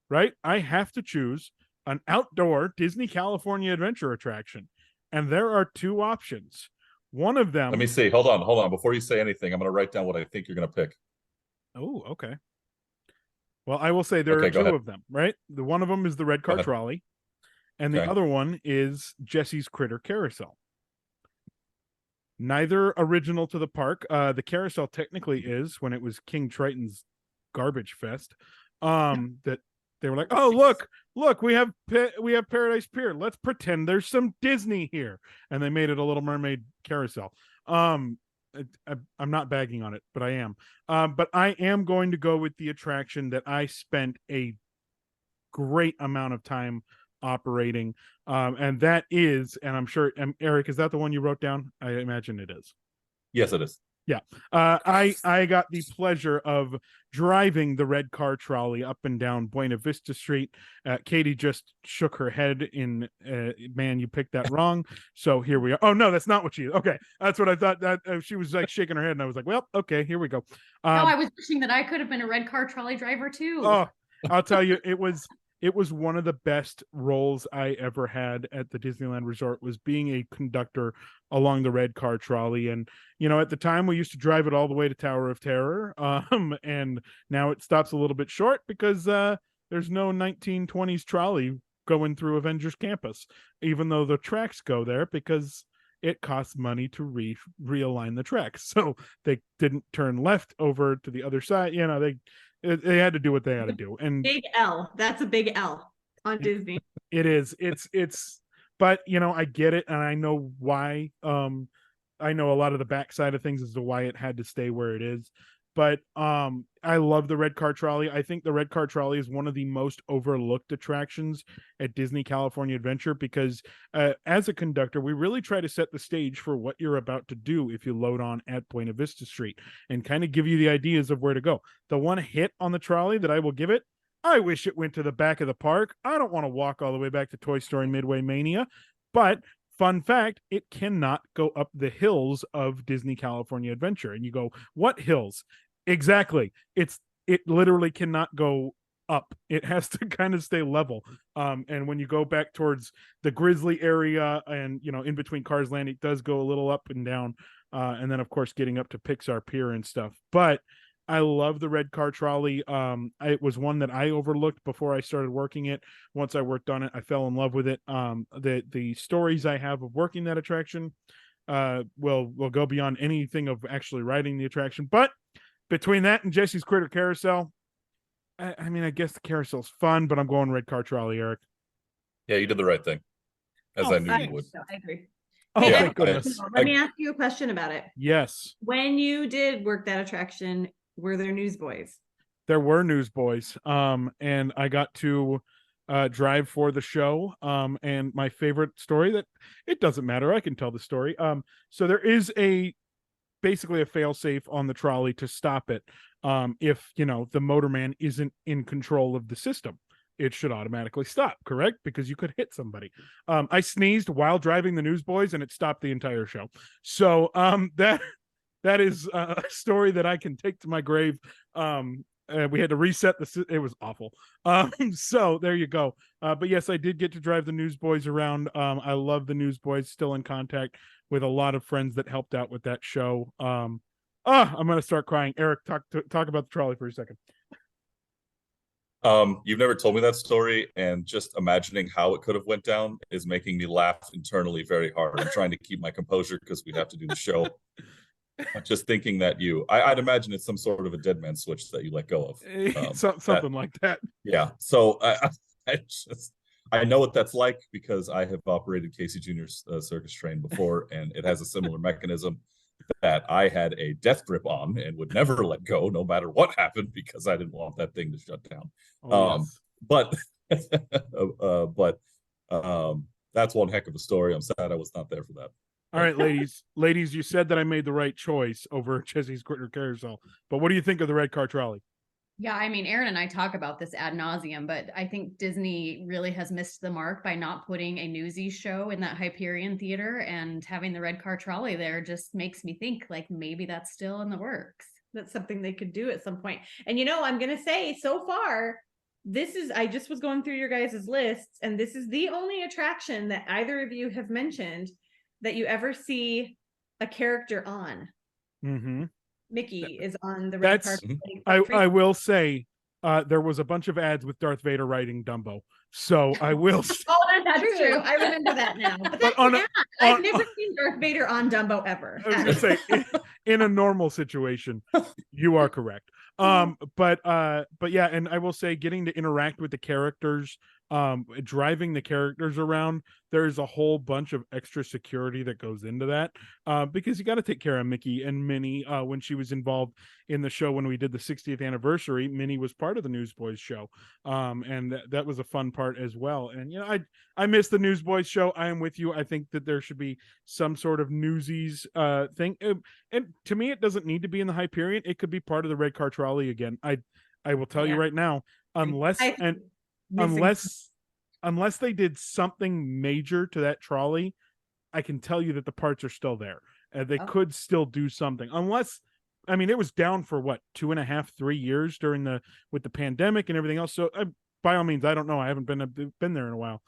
right? I have to choose an outdoor Disney California Adventure attraction. And there are 2 options. One of them. Let me see. Hold on. Before you say anything, I'm going to write down what I think you're going to pick. Oh, okay. Well, I will say there are go two ahead. of them, right? The one of them is the red car ahead. trolley, and the Okay. other one is Jesse's Critter Carousel. Neither original to the park. The carousel technically is when it was King Triton's garbage fest. That they were like, oh look, we have Paradise Pier. Let's pretend there's some Disney here, and they made it a Little Mermaid carousel. I'm not bagging on it, but I am. But I am going to go with the attraction that I spent a great amount of time operating, and that is, and I'm sure, Eric, is that the one you wrote down? I imagine it is. Yes, it is. Yeah. I got the pleasure of driving the red car trolley up and down Buena Vista Street. Katie just shook her head in, man, you picked that wrong. So here we are. Oh, no, that's not what she is. Okay. That's what I thought. That she was like shaking her head, and I was like, well, okay, here we go. No, I was wishing that I could have been a red car trolley driver too. Oh, I'll tell you, it was one of the best roles I ever had at the Disneyland Resort, was being a conductor along the red car trolley. And, you know, at the time we used to drive it all the way to Tower of Terror. And now it stops a little bit short because there's no 1920s trolley going through Avengers Campus, even though the tracks go there because it costs money to realign the tracks. So they didn't turn left over to the other side. You know, they had to do what they had to do. And big L. That's a big L on Disney. It is. It's. But you know, I get it, and I know why. I know a lot of the backside of things as to why it had to stay where it is. But I love the red car trolley. I think the red car trolley is one of the most overlooked attractions at Disney California Adventure because as a conductor, we really try to set the stage for what you're about to do if you load on at Buena Vista Street and kind of give you the ideas of where to go. The one hit on the trolley that I will give it, I wish it went to the back of the park. I don't want to walk all the way back to Toy Story Midway Mania, but fun fact, it cannot go up the hills of Disney California Adventure. And you go, what hills? Exactly. It literally cannot go up. It has to kind of stay level. And when you go back towards the Grizzly area and, you know, in between Cars Land, it does go a little up and down. And then, of course, getting up to Pixar Pier and stuff. But I love the red car trolley. It was one that I overlooked before I started working it. Once I worked on it, I fell in love with it. The stories I have of working that attraction will go beyond anything of actually riding the attraction. But between that and Jesse's Critter Carousel, I mean, I guess the carousel's fun, but I'm going red car trolley, Eric. Yeah, you did the right thing, as I knew you would. I agree. Oh, Yeah, thank goodness. Let me ask you a question about it. Yes. When you did work that attraction, were there newsboys? There were newsboys. And I got to drive for the show. And my favorite story, that it doesn't matter, I can tell the story. So there is basically a fail-safe on the trolley to stop it. If, you know, the motorman isn't in control of the system, it should automatically stop, correct? Because you could hit somebody. I sneezed while driving the newsboys and it stopped the entire show. So that is a story that I can take to my grave. We had to reset it was awful. So there you go. But yes, I did get to drive the newsboys around. I love the newsboys, still in contact with a lot of friends that helped out with that show. I'm going to start crying. Eric, talk about the trolley for a second. You've never told me that story, and just imagining how it could have went down is making me laugh internally very hard. I'm trying to keep my composure because we have to do the show. Just thinking that I'd imagine it's some sort of a dead man switch that you let go of. Something like that. Yeah. So I know what that's like because I have operated Casey Jr.'s circus train before, and it has a similar mechanism that I had a death grip on and would never let go no matter what happened because I didn't want that thing to shut down. Yes. But that's one heck of a story. I'm sad I was not there for that. All right, ladies, you said that I made the right choice over Jesse's Critter Carousel, but what do you think of the red car trolley? Yeah, I mean, Erin and I talk about this ad nauseum, but I think Disney really has missed the mark by not putting a Newsies show in that Hyperion theater, and having the red car trolley there just makes me think like maybe that's still in the works. That's something they could do at some point. And you know, I'm going to say so far, I just was going through your guys' lists, and this is the only attraction that either of you have mentioned that you ever see a character on. Mm-hmm. Mickey is on the red That's carpet. I will say there was a bunch of ads with Darth Vader riding Dumbo. So I will Oh, that's true. I remember that now. But I've never seen Darth Vader on Dumbo ever. I was gonna say in a normal situation, you are correct. But yeah, and I will say getting to interact with the characters, driving the characters around, there's a whole bunch of extra security that goes into that, because you got to take care of Mickey and Minnie. When she was involved in the show when we did the 60th anniversary, Minnie was part of the Newsboys show, and that was a fun part as well. And you know, I miss the Newsboys show. I am with you. I think that there should be some sort of Newsies thing, and to me, it doesn't need to be in the Hyperion. It could be part of the red car trolley again. I will tell you right now, unless they did something major to that trolley, I can tell you that the parts are still there. They could still do something, unless, I mean, it was down for what, 2.5, 3 years with the pandemic and everything else. So by all means, I don't know. I haven't been there in a while,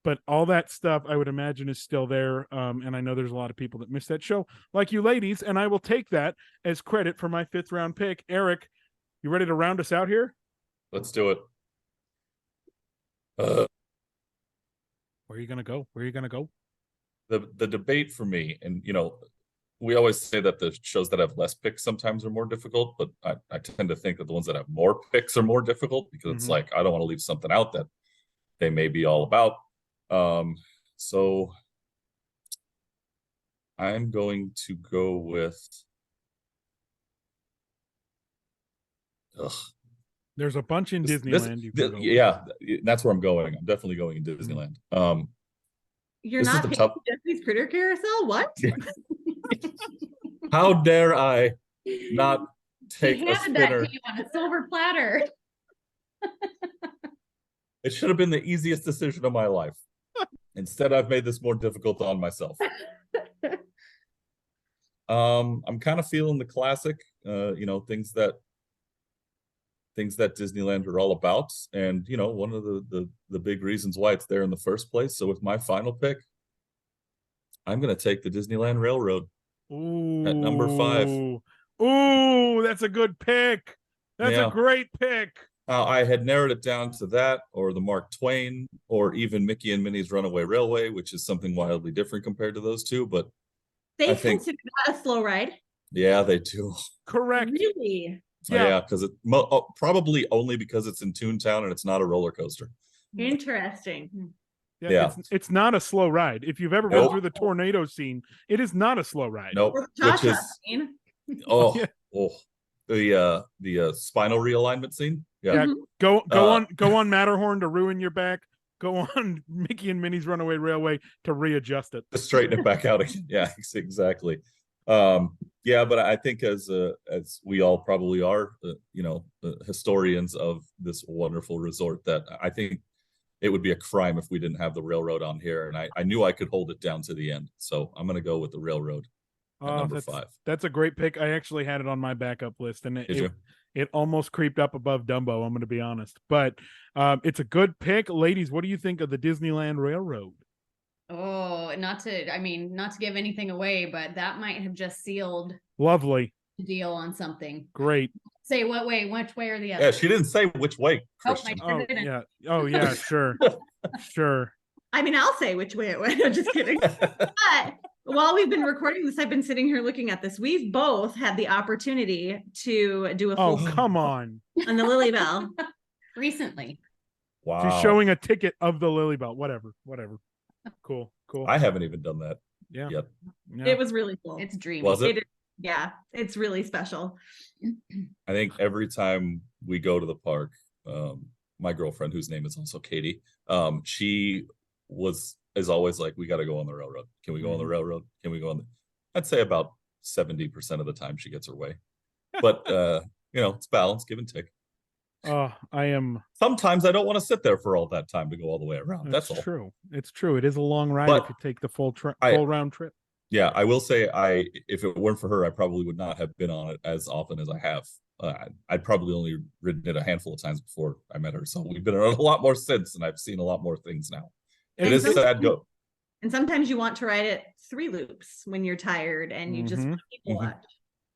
but all that stuff I would imagine is still there. And I know there's a lot of people that miss that show, like you ladies, and I will take that as credit for my 5th round pick. Eric, you ready to round us out here? Let's do it. Where are you gonna go? The debate for me, and you know, we always say that the shows that have less picks sometimes are more difficult, but I tend to think that the ones that have more picks are more difficult, because it's like, I don't want to leave something out that they may be all about. So I'm going to go with There's a bunch in Disneyland. That's where I'm going. I'm definitely going in Disneyland. You're not picking Jesse's Critter Carousel? What? How dare I not take he a handed spinner? that to you on a silver platter. It should have been the easiest decision of my life. Instead, I've made this more difficult on myself. I'm kind of feeling the classic, you know, things that Disneyland are all about, and you know, one of the big reasons why it's there in the first place. So with my final pick, I'm going to take the Disneyland Railroad at number 5. Ooh, that's a good pick. That's a great pick. I had narrowed it down to that, or the Mark Twain, or even Mickey and Minnie's Runaway Railway, which is something wildly different compared to those two. But they consider that a slow ride. Yeah, they do. Correct. Really? Yeah, because probably only because it's in Toontown and it's not a roller coaster. Interesting. Yeah. It's not a slow ride. If you've ever been through the tornado scene, it is not a slow ride. Nope. Which is the spinal realignment scene. Yeah. Go on Matterhorn to ruin your back. Go on Mickey and Minnie's Runaway Railway to readjust it. To straighten it back out again. Yeah, exactly. Yeah, but I think as we all probably are, you know, historians of this wonderful resort, that I think it would be a crime if we didn't have the railroad on here. And I knew I could hold it down to the end. So I'm going to go with the railroad at number 5. That's a great pick. I actually had it on my backup list, and it almost creeped up above Dumbo, I'm going to be honest. But it's a good pick. Ladies, what do you think of the Disneyland Railroad? Oh, not to give anything away, but that might have just sealed the deal on something. Great. Say what way, which way or the other? Yeah, she didn't say which way, Christian. Oh yeah, sure. Sure. I mean, I'll say which way it went. I'm just kidding. But while we've been recording this, I've been sitting here looking at this. We've both had the opportunity to do a full come on the Lily Bell recently. Wow. She's showing a ticket of the Lily Bell. Whatever. Cool. I haven't even done that yet. Yeah. It was really cool. It's dreamy. Was it? Yeah, it's really special. I think every time we go to the park, my girlfriend, whose name is also Katie, she is always like, we got to go on the railroad. Can we go on the railroad? Can we go on I'd say about 70% of the time she gets her way. But, you know, it's balance, give and take. Sometimes I don't want to sit there for all that time to go all the way around. That's all. True. It's true. It is a long ride if you take the full round trip. Yeah, I will say if it weren't for her, I probably would not have been on it as often as I have. I'd probably only ridden it a handful of times before I met her. So we've been on it a lot more since, and I've seen a lot more things now. It is sad go. And sometimes you want to ride it 3 loops when you're tired and you just want to people watch.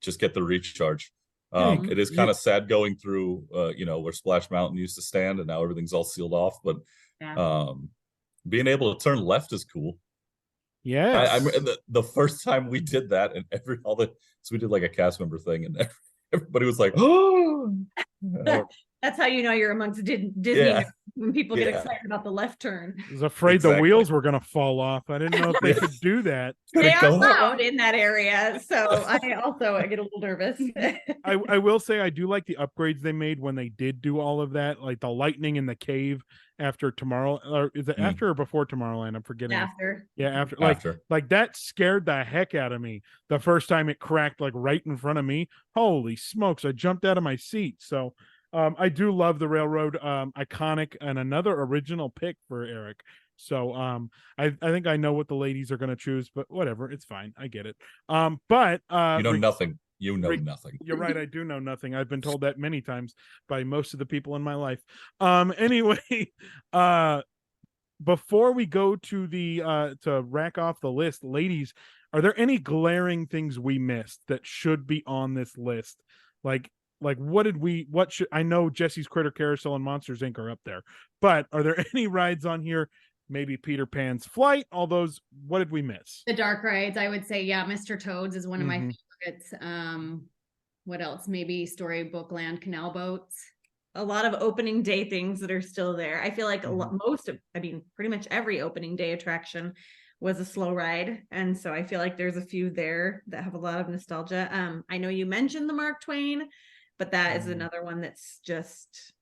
Just get the recharge. Hey, It is kind of sad going through, where Splash Mountain used to stand, and now everything's all sealed off. But being able to turn left is cool. Yes. I the first time we did that, and so we did like a cast member thing, and everybody was like, "Oh." That's how you know you're amongst Disney when people get excited about the left turn. I was afraid the wheels were going to fall off. I didn't know if they could do that. They are loud in that area, so I get a little nervous. I will say I do like the upgrades they made when they did do all of that, like the lightning in the cave after tomorrow, or is it after or before Tomorrowland? I'm forgetting. After. Yeah, after. Like that scared the heck out of me the first time it cracked like right in front of me. Holy smokes! I jumped out of my seat. So I do love the railroad, iconic, and another original pick for Erik. So I think I know what the ladies are going to choose, but whatever, it's fine. I get it. But nothing. You know nothing. You're right. I do know nothing. I've been told that many times by most of the people in my life. Anyway, before we go to to rack off the list, ladies, are there any glaring things we missed that should be on this list? Like I know Jesse's Critter Carousel and Monsters Inc. are up there, but are there any rides on here? Maybe Peter Pan's Flight, all those. What did we miss? The dark rides, I would say, Mr. Toad's is one of my favorites. What else? Maybe Storybook Land Canal Boats. A lot of opening day things that are still there. I feel like pretty much every opening day attraction was a slow ride, and so I feel like there's a few there that have a lot of nostalgia. I know you mentioned the Mark Twain, but that is another one that's just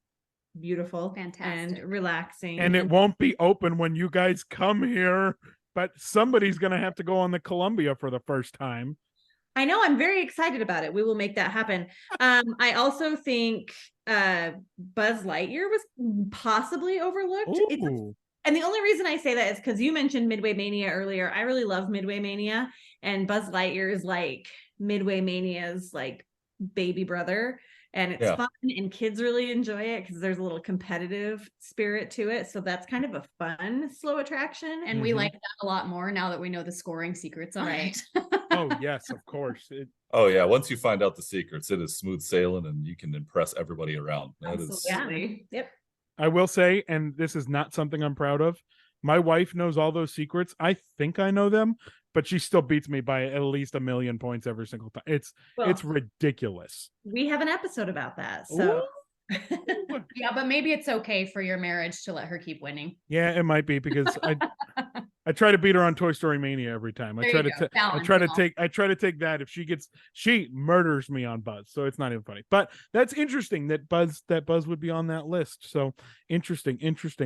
beautiful, fantastic, and relaxing. And it won't be open when you guys come here, but somebody's gonna have to go on the Columbia for the first time. I know, I'm very excited about it. We will make that happen. I also think Buzz Lightyear was possibly overlooked. And the only reason I say that is because you mentioned Midway Mania earlier. I really love Midway Mania, and Buzz Lightyear is like Midway Mania's like baby brother. And it's fun, and kids really enjoy it because there's a little competitive spirit to it. So that's kind of a fun, slow attraction. And we like that a lot more now that we know the scoring secrets on it. Oh, yes, of course. Once you find out the secrets, it is smooth sailing, and you can impress everybody around. Absolutely. Yep. I will say, and this is not something I'm proud of, my wife knows all those secrets. I think I know them, but she still beats me by at least 1,000,000 points every single time. It's ridiculous. We have an episode about that. So yeah, but maybe it's okay for your marriage to let her keep winning. Yeah, it might be, because I try to beat her on Toy Story Mania every time. I try to take that. If she murders me on Buzz, so it's not even funny. But that's interesting that Buzz would be on that list. So interesting.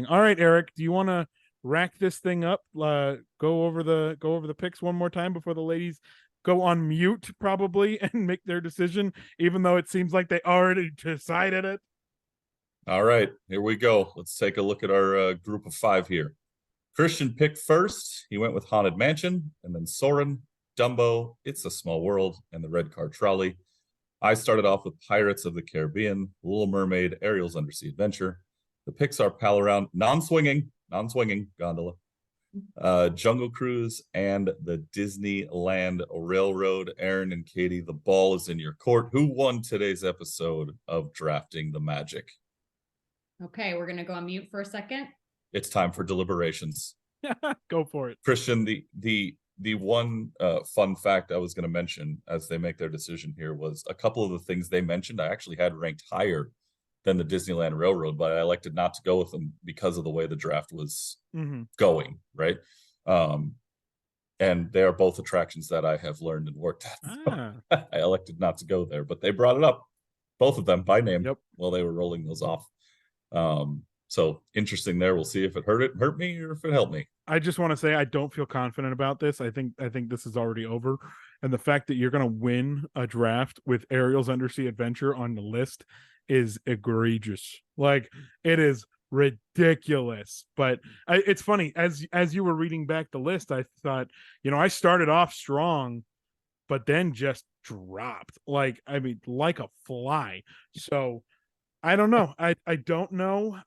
All right, Erik, do you want to rack this thing up? Go over the picks one more time before the ladies go on mute probably and make their decision, even though it seems like they already decided it. All right, here we go. Let's take a look at our group of 5 here. Christian picked first. He went with Haunted Mansion, and then Soarin', Dumbo, It's a Small World, and the Red Car Trolley. I started off with Pirates of the Caribbean, Little Mermaid, Ariel's Undersea Adventure, the Pixar Pal Around, non-swinging gondola, Jungle Cruise, and the Disneyland Railroad. Erin and Katie, the ball is in your court. Who won today's episode of Drafting the Magic? Okay, we're gonna go on mute for a second. It's time for deliberations. Go for it. Christian, the one fun fact I was going to mention as they make their decision here was a couple of the things they mentioned I actually had ranked higher than the Disneyland Railroad, but I elected not to go with them because of the way the draft was going, right? And they are both attractions that I have learned and worked at. So I elected not to go there, but they brought it up, both of them by name, while they were rolling those off. So interesting there. We'll see if it hurt me or if it helped me. I just want to say I don't feel confident about this. I think this is already over. And the fact that you're going to win a draft with Ariel's Undersea Adventure on the list is egregious. Like, it is ridiculous. But it's funny, as you were reading back the list, I thought, I started off strong, but then just dropped like a fly. So I don't know. I don't know.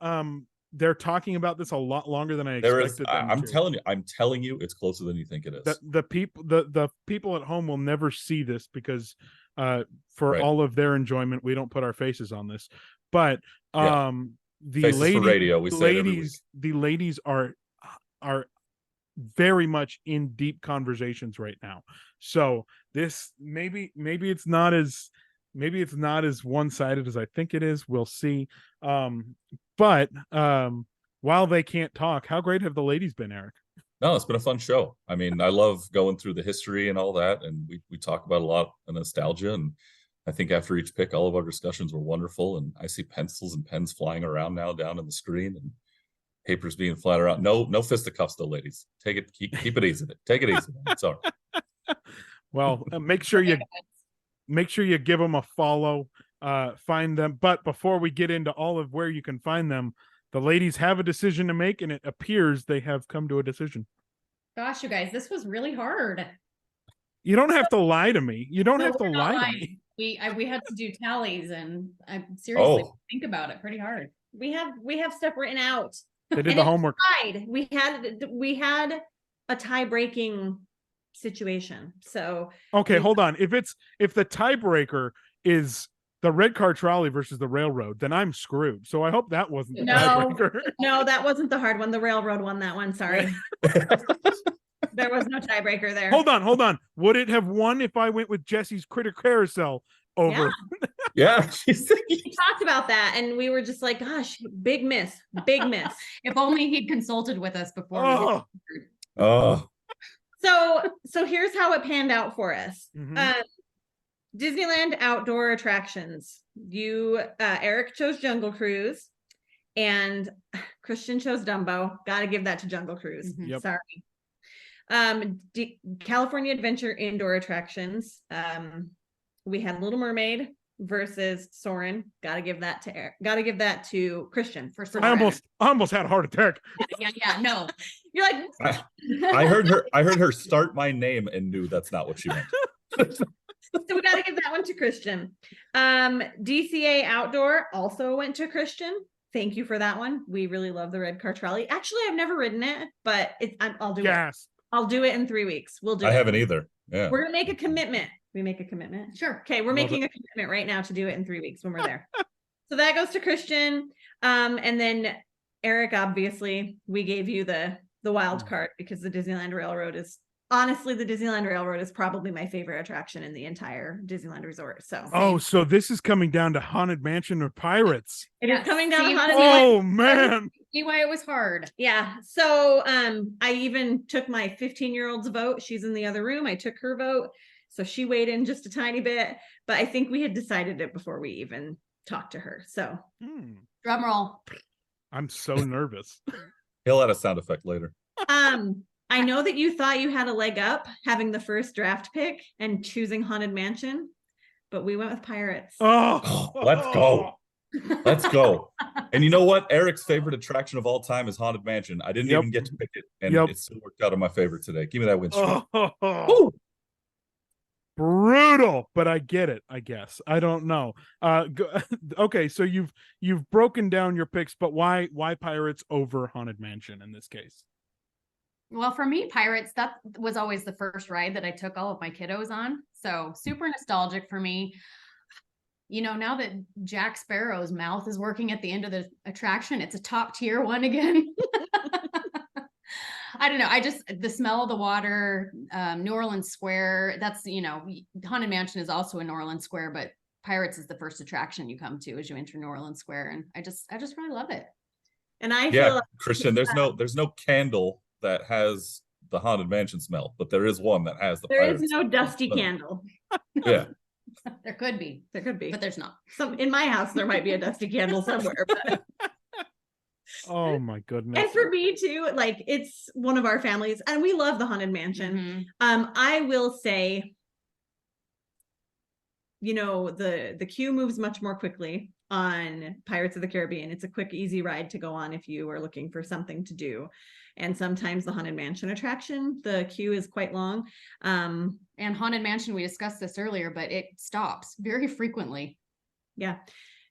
they're talking about this a lot longer than I There expected. is. I'm telling you, it's closer than you think it is. The people at home will never see this because for Right. all of their enjoyment, we don't put our faces on this. But the Faces for radio. We say it every week. the ladies are very much in deep conversations right now. So this maybe it's not as one-sided as I think it is. We'll see. But while they can't talk, how great have the ladies been, Eric? No, it's been a fun show. I mean, I love going through the history and all that, and we talk about a lot of nostalgia. And I think after each pick, all of our discussions were wonderful. And I see pencils and pens flying around now down on the screen, and papers being flat around. No fisticuffs, though, ladies. Keep it easy. Take it easy. It's all right. Well, make sure you give them a follow. Find them. But before we get into all of where you can find them, the ladies have a decision to make, and it appears they have come to a decision. Gosh, you guys, this was really hard. You don't have to lie to me. You don't have to lie to me. We had to do tallies, and I seriously think about it pretty hard. We have stuff written out. They did the homework. We had a tie-breaking situation. So okay, hold on. If the tiebreaker is the red car trolley versus the railroad, then I'm screwed. So I hope that wasn't the tiebreaker. No, that wasn't the hard one. The railroad won that one. Sorry. There was no tiebreaker there. Hold on. Would it have won if I went with Jesse's Critter Carousel over? Yeah. We talked about that, and we were just like, gosh, big miss. If only he'd consulted with us before. So here's how it panned out for us. Mm-hmm. Disneyland outdoor attractions. Eric chose Jungle Cruise, and Christian chose Dumbo. Got to give that to Jungle Cruise. Mm-hmm. Yep. Sorry. California Adventure indoor attractions. We had Little Mermaid versus Soarin'. Got to give that to Eric. Got to give that to Christian for Soarin'. I almost had a heart attack. Yeah. No, you're like. I heard her start my name and knew that's not what she meant. So we got to give that one to Christian. DCA Outdoor also went to Christian. Thank you for that one. We really love the red car trolley. Actually, I've never ridden it, but I'll do it. I'll do it in 3 weeks. We'll do it. I haven't either. Yeah. We're going to make a commitment. We make a commitment? Sure. Okay, we're making a commitment right now to do it in 3 weeks when we're there. So that goes to Christian. And then Eric, obviously, we gave you the wild card because the Disneyland Railroad is probably my favorite attraction in the entire Disneyland Resort. So so this is coming down to Haunted Mansion or Pirates. It is coming down to Haunted Mansion. Oh man. See why it was hard. Yeah. So I even took my 15-year-old's vote. She's in the other room. I took her vote. So she weighed in just a tiny bit, but I think we had decided it before we even talked to her. So drum roll. I'm so nervous. He'll add a sound effect later. I know that you thought you had a leg up having the first draft pick and choosing Haunted Mansion, but we went with Pirates. Let's go. Let's go. And you know what? Eric's favorite attraction of all time is Haunted Mansion. I didn't even get to pick it, and it still worked out on my favorite today. Give me that win streak. Brutal, but I get it, I guess. I don't know. Okay, so you've broken down your picks, but why Pirates over Haunted Mansion in this case? Well, for me, Pirates, that was always the first ride that I took all of my kiddos on. So super nostalgic for me. You know, now that Jack Sparrow's mouth is working at the end of the attraction, it's a top tier one again. I don't know. The smell of the water, New Orleans Square, that's, Haunted Mansion is also in New Orleans Square, but Pirates is the first attraction you come to as you enter New Orleans Square. And I just really love it. And I feel like Christian, there's no candle that has the Haunted Mansion smell, but there is one that has the There is no dusty candle. Yeah. There could be, but there's not. In my house, there might be a dusty candle somewhere. But... Oh my goodness. And for me too, like it's one of our families and we love the Haunted Mansion. Mm-hmm. I will say, the queue moves much more quickly on Pirates of the Caribbean. It's a quick, easy ride to go on if you are looking for something to do. And sometimes the Haunted Mansion attraction, the queue is quite long. And Haunted Mansion, we discussed this earlier, but it stops very frequently. Yeah.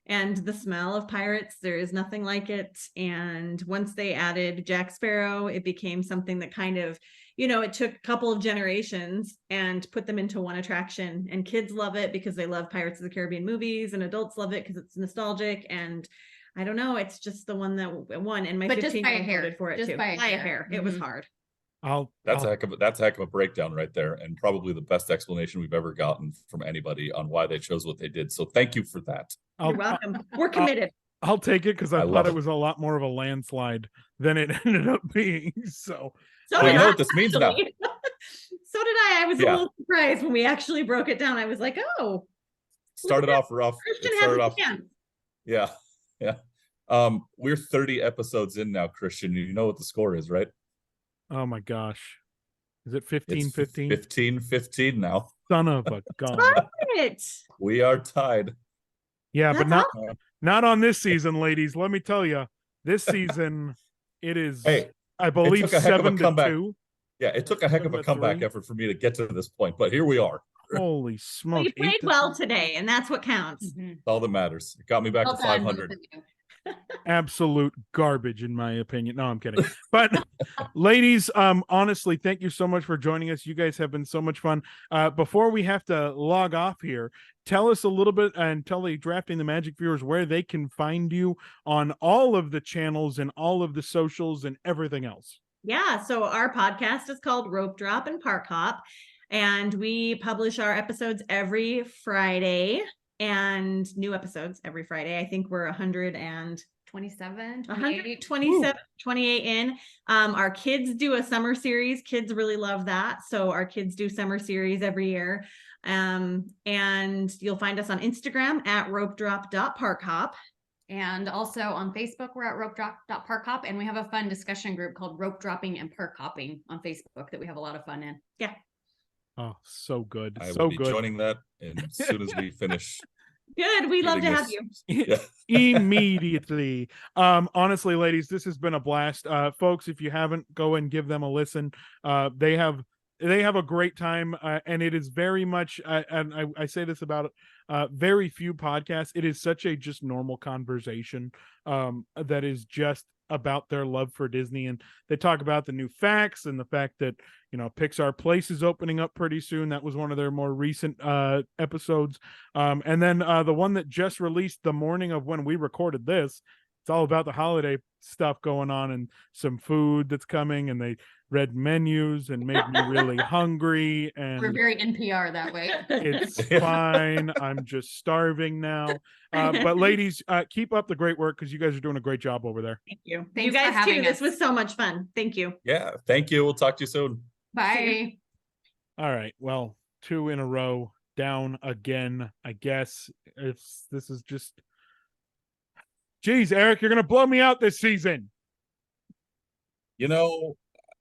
And the smell of pirates, there is nothing like it. And once they added Jack Sparrow, it became something that kind of, it took a couple of generations and put them into one attraction. And kids love it because they love Pirates of the Caribbean movies, and adults love it because it's nostalgic. And I don't know, it's just the one that won. And my 15-year-old voted for it too. By a hair. It was hard. That's a heck of a breakdown right there, and probably the best explanation we've ever gotten from anybody on why they chose what they did. So thank you for that. You're welcome. We're committed. I'll take it because I thought it was a lot more of a landslide than it ended up being. So you know what this means now. So did I. I was a little surprised when we actually broke it down. I was like, oh. Started off rough. Christian has a chance. Yeah. We're 30 episodes in now, Christian. You know what the score is, right? Oh my gosh. Is it 15-15? 15-15 now. Son of a gun. We are tied. Yeah, but not on this season, ladies. Let me tell you, this season it is. I believe 7-2. Yeah, it took a heck of a comeback effort for me to get to this point, but here we are. Holy smoke! Well, you played well today, and that's what counts. Mm-hmm. All that matters. It got me back to 500. Absolute garbage, in my opinion. No, I'm kidding. But ladies, honestly, thank you so much for joining us. You guys have been so much fun. Before we have to log off here, tell us a little bit and tell the Drafting the Magic viewers where they can find you on all of the channels and all of the socials and everything else. Yeah, so our podcast is called Ropedrop Parkhop, and we publish our episodes every Friday. And new episodes every Friday. I think we're 127, 28 in. Our kids do a summer series. Kids really love that. So our kids do summer series every year. And you'll find us on Instagram at ropedrop.parkhop. And also on Facebook, we're at ropedrop.parkhop. And we have a fun discussion group called Rope Dropping and Parkhopping on Facebook that we have a lot of fun in. Yeah. Oh, so good. I will be joining that as soon as we finish. Good. We love to have you. Immediately. Honestly, ladies, this has been a blast. Folks, if you haven't, go and give them a listen. They have a great time, and it is very much, and I say this about very few podcasts. It is such a just normal conversation that is just about their love for Disney, and they talk about the new facts and the fact that Pixar Place is opening up pretty soon. That was one of their more recent episodes, and then the one that just released the morning of when we recorded this. It's all about the holiday stuff going on and some food that's coming, and they read menus and made me really hungry. And we're very NPR that way. It's fine. I'm just starving now. But ladies, keep up the great work because you guys are doing a great job over there. Thank you. Thanks you guys too. This was so much fun. Thank you. Yeah, thank you. We'll talk to you soon. Bye. All right. Well, 2 in a row, down again. I guess this is just. Geez, Eric, you're going to blow me out this season.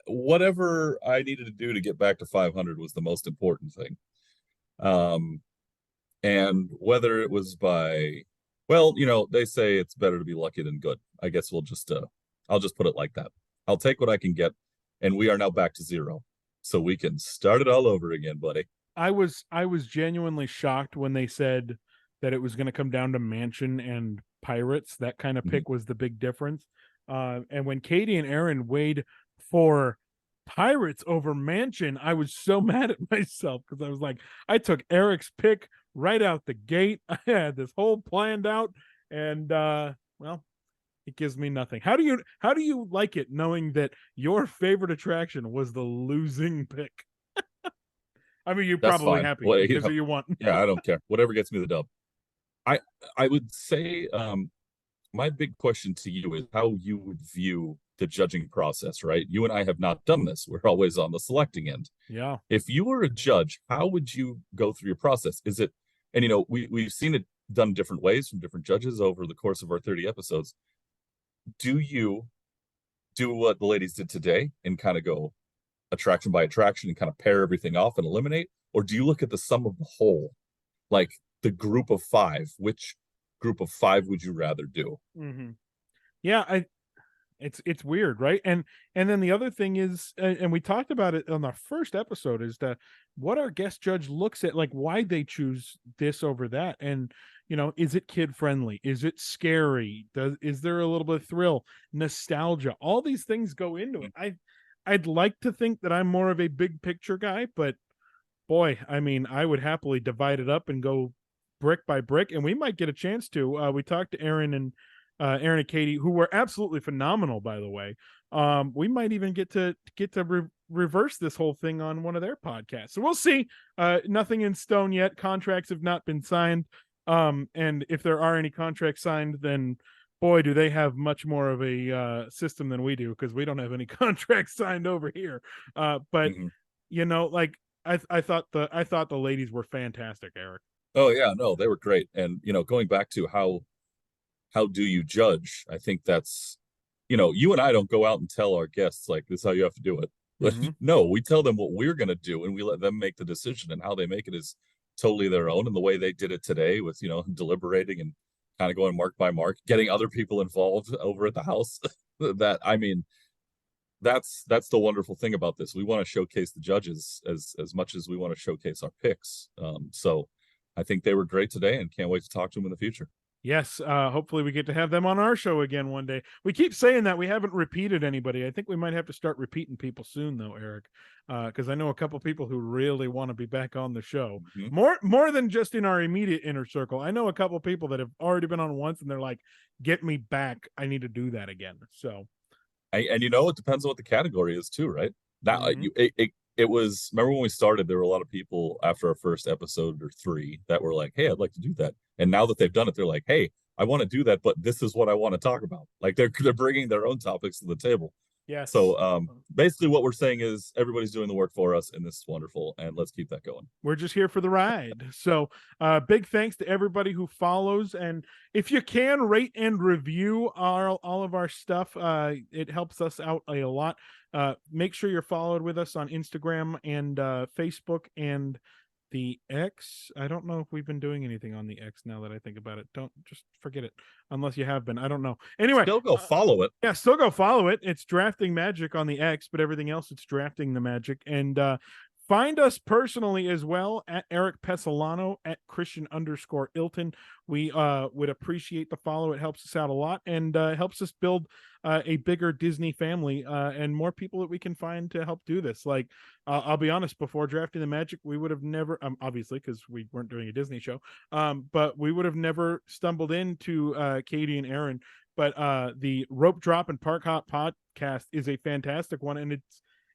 Whatever I needed to do to get back to 500 was the most important thing. And whether it was they say it's better to be lucky than good. I guess I'll just put it like that. I'll take what I can get, and we are now back to 0. So we can start it all over again, buddy. I was genuinely shocked when they said that it was going to come down to Mansion and Pirates. That kind of pick was the big difference. And when Katie and Erin weighed for Pirates over Mansion, I was so mad at myself because I was like, I took Eric's pick right out the gate. I had this whole planned out, and it gives me nothing. How do you like it knowing that your favorite attraction was the losing pick? I mean, you're probably happy because you want. Yeah, I don't care. Whatever gets me the dub. I would say my big question to you is how you would view the judging process, right? You and I have not done this. We're always on the selecting end. Yeah. If you were a judge, how would you go through your process? Is it, and we've seen it done different ways from different judges over the course of our 30 episodes. Do you do what the ladies did today and kind of go attraction by attraction and kind of pair everything off and eliminate? Or do you look at the sum of the whole? Like, the group of 5, which group of 5 would you rather do? Mm-hmm. Yeah, It's weird, right? And then the other thing is, and we talked about it on the first episode, is that what our guest judge looks at, like why they choose this over that, and is it kid friendly? Is it scary? Is there a little bit of thrill, nostalgia? All these things go into it. I'd like to think that I'm more of a big picture guy, but boy, I mean, I would happily divide it up and go brick by brick, and we might get a chance to. We talked to Erin and Katie, who were absolutely phenomenal, by the way. We might even get to reverse this whole thing on one of their podcasts. So we'll see. Nothing in stone yet. Contracts have not been signed. And if there are any contracts signed, then boy, do they have much more of a system than we do, because we don't have any contracts signed over here. But like I thought the ladies were fantastic, Erik. Oh yeah, no, they were great. And going back to how do you judge? I think that's, you and I don't go out and tell our guests like this is how you have to do it. No, we tell them what we're going to do, and we let them make the decision, and how they make it is totally their own. And the way they did it today with, deliberating and kind of going mark by mark, getting other people involved over at the house. That's the wonderful thing about this. We want to showcase the judges as much as we want to showcase our picks. So I think they were great today, and can't wait to talk to them in the future. Yes, hopefully we get to have them on our show again one day. We keep saying that we haven't repeated anybody. I think we might have to start repeating people soon, though, Erik, because I know a couple people who really want to be back on the show. More than just in our immediate inner circle. I know a couple people that have already been on once, and they're like, "Get me back! I need to do that again." So, and it depends on what the category is too, right? Now, it was, remember when we started, there were a lot of people after our first episode or 3 that were like, hey, I'd like to do that. And now that they've done it, they're like, hey, I want to do that, but this is what I want to talk about. Like they're bringing their own topics to the table. Yeah. So basically what we're saying is everybody's doing the work for us, and this is wonderful, and let's keep that going. We're just here for the ride. So big thanks to everybody who follows, and if you can, rate and review all of our stuff. It helps us out a lot. Make sure you're followed with us on Instagram and Facebook and the X. I don't know if we've been doing anything on the X now that I think about it. Don't just forget it unless you have been. I don't know. Anyway, still go follow it. Yeah, still go follow it. It's Drafting Magic on the X, but everything else it's Drafting the Magic. And find us personally as well at Erik Pesolano, at Christian_Ilton. We would appreciate the follow. It helps us out a lot, and helps us build a bigger Disney family and more people that we can find to help do this. Like, I'll be honest, before Drafting the Magic, we would have never, obviously, because we weren't doing a Disney show, but we would have never stumbled into Katie and Erin. But the Ropedrop and Parkhop Podcast is a fantastic one, and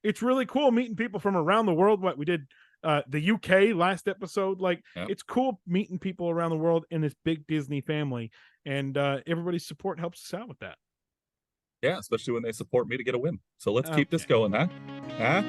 it's really cool meeting people from around the world. What we did the UK last episode, It's cool meeting people around the world in this big Disney family, and everybody's support helps us out with that. Yeah, especially when they support me to get a win. So let's keep this going, huh?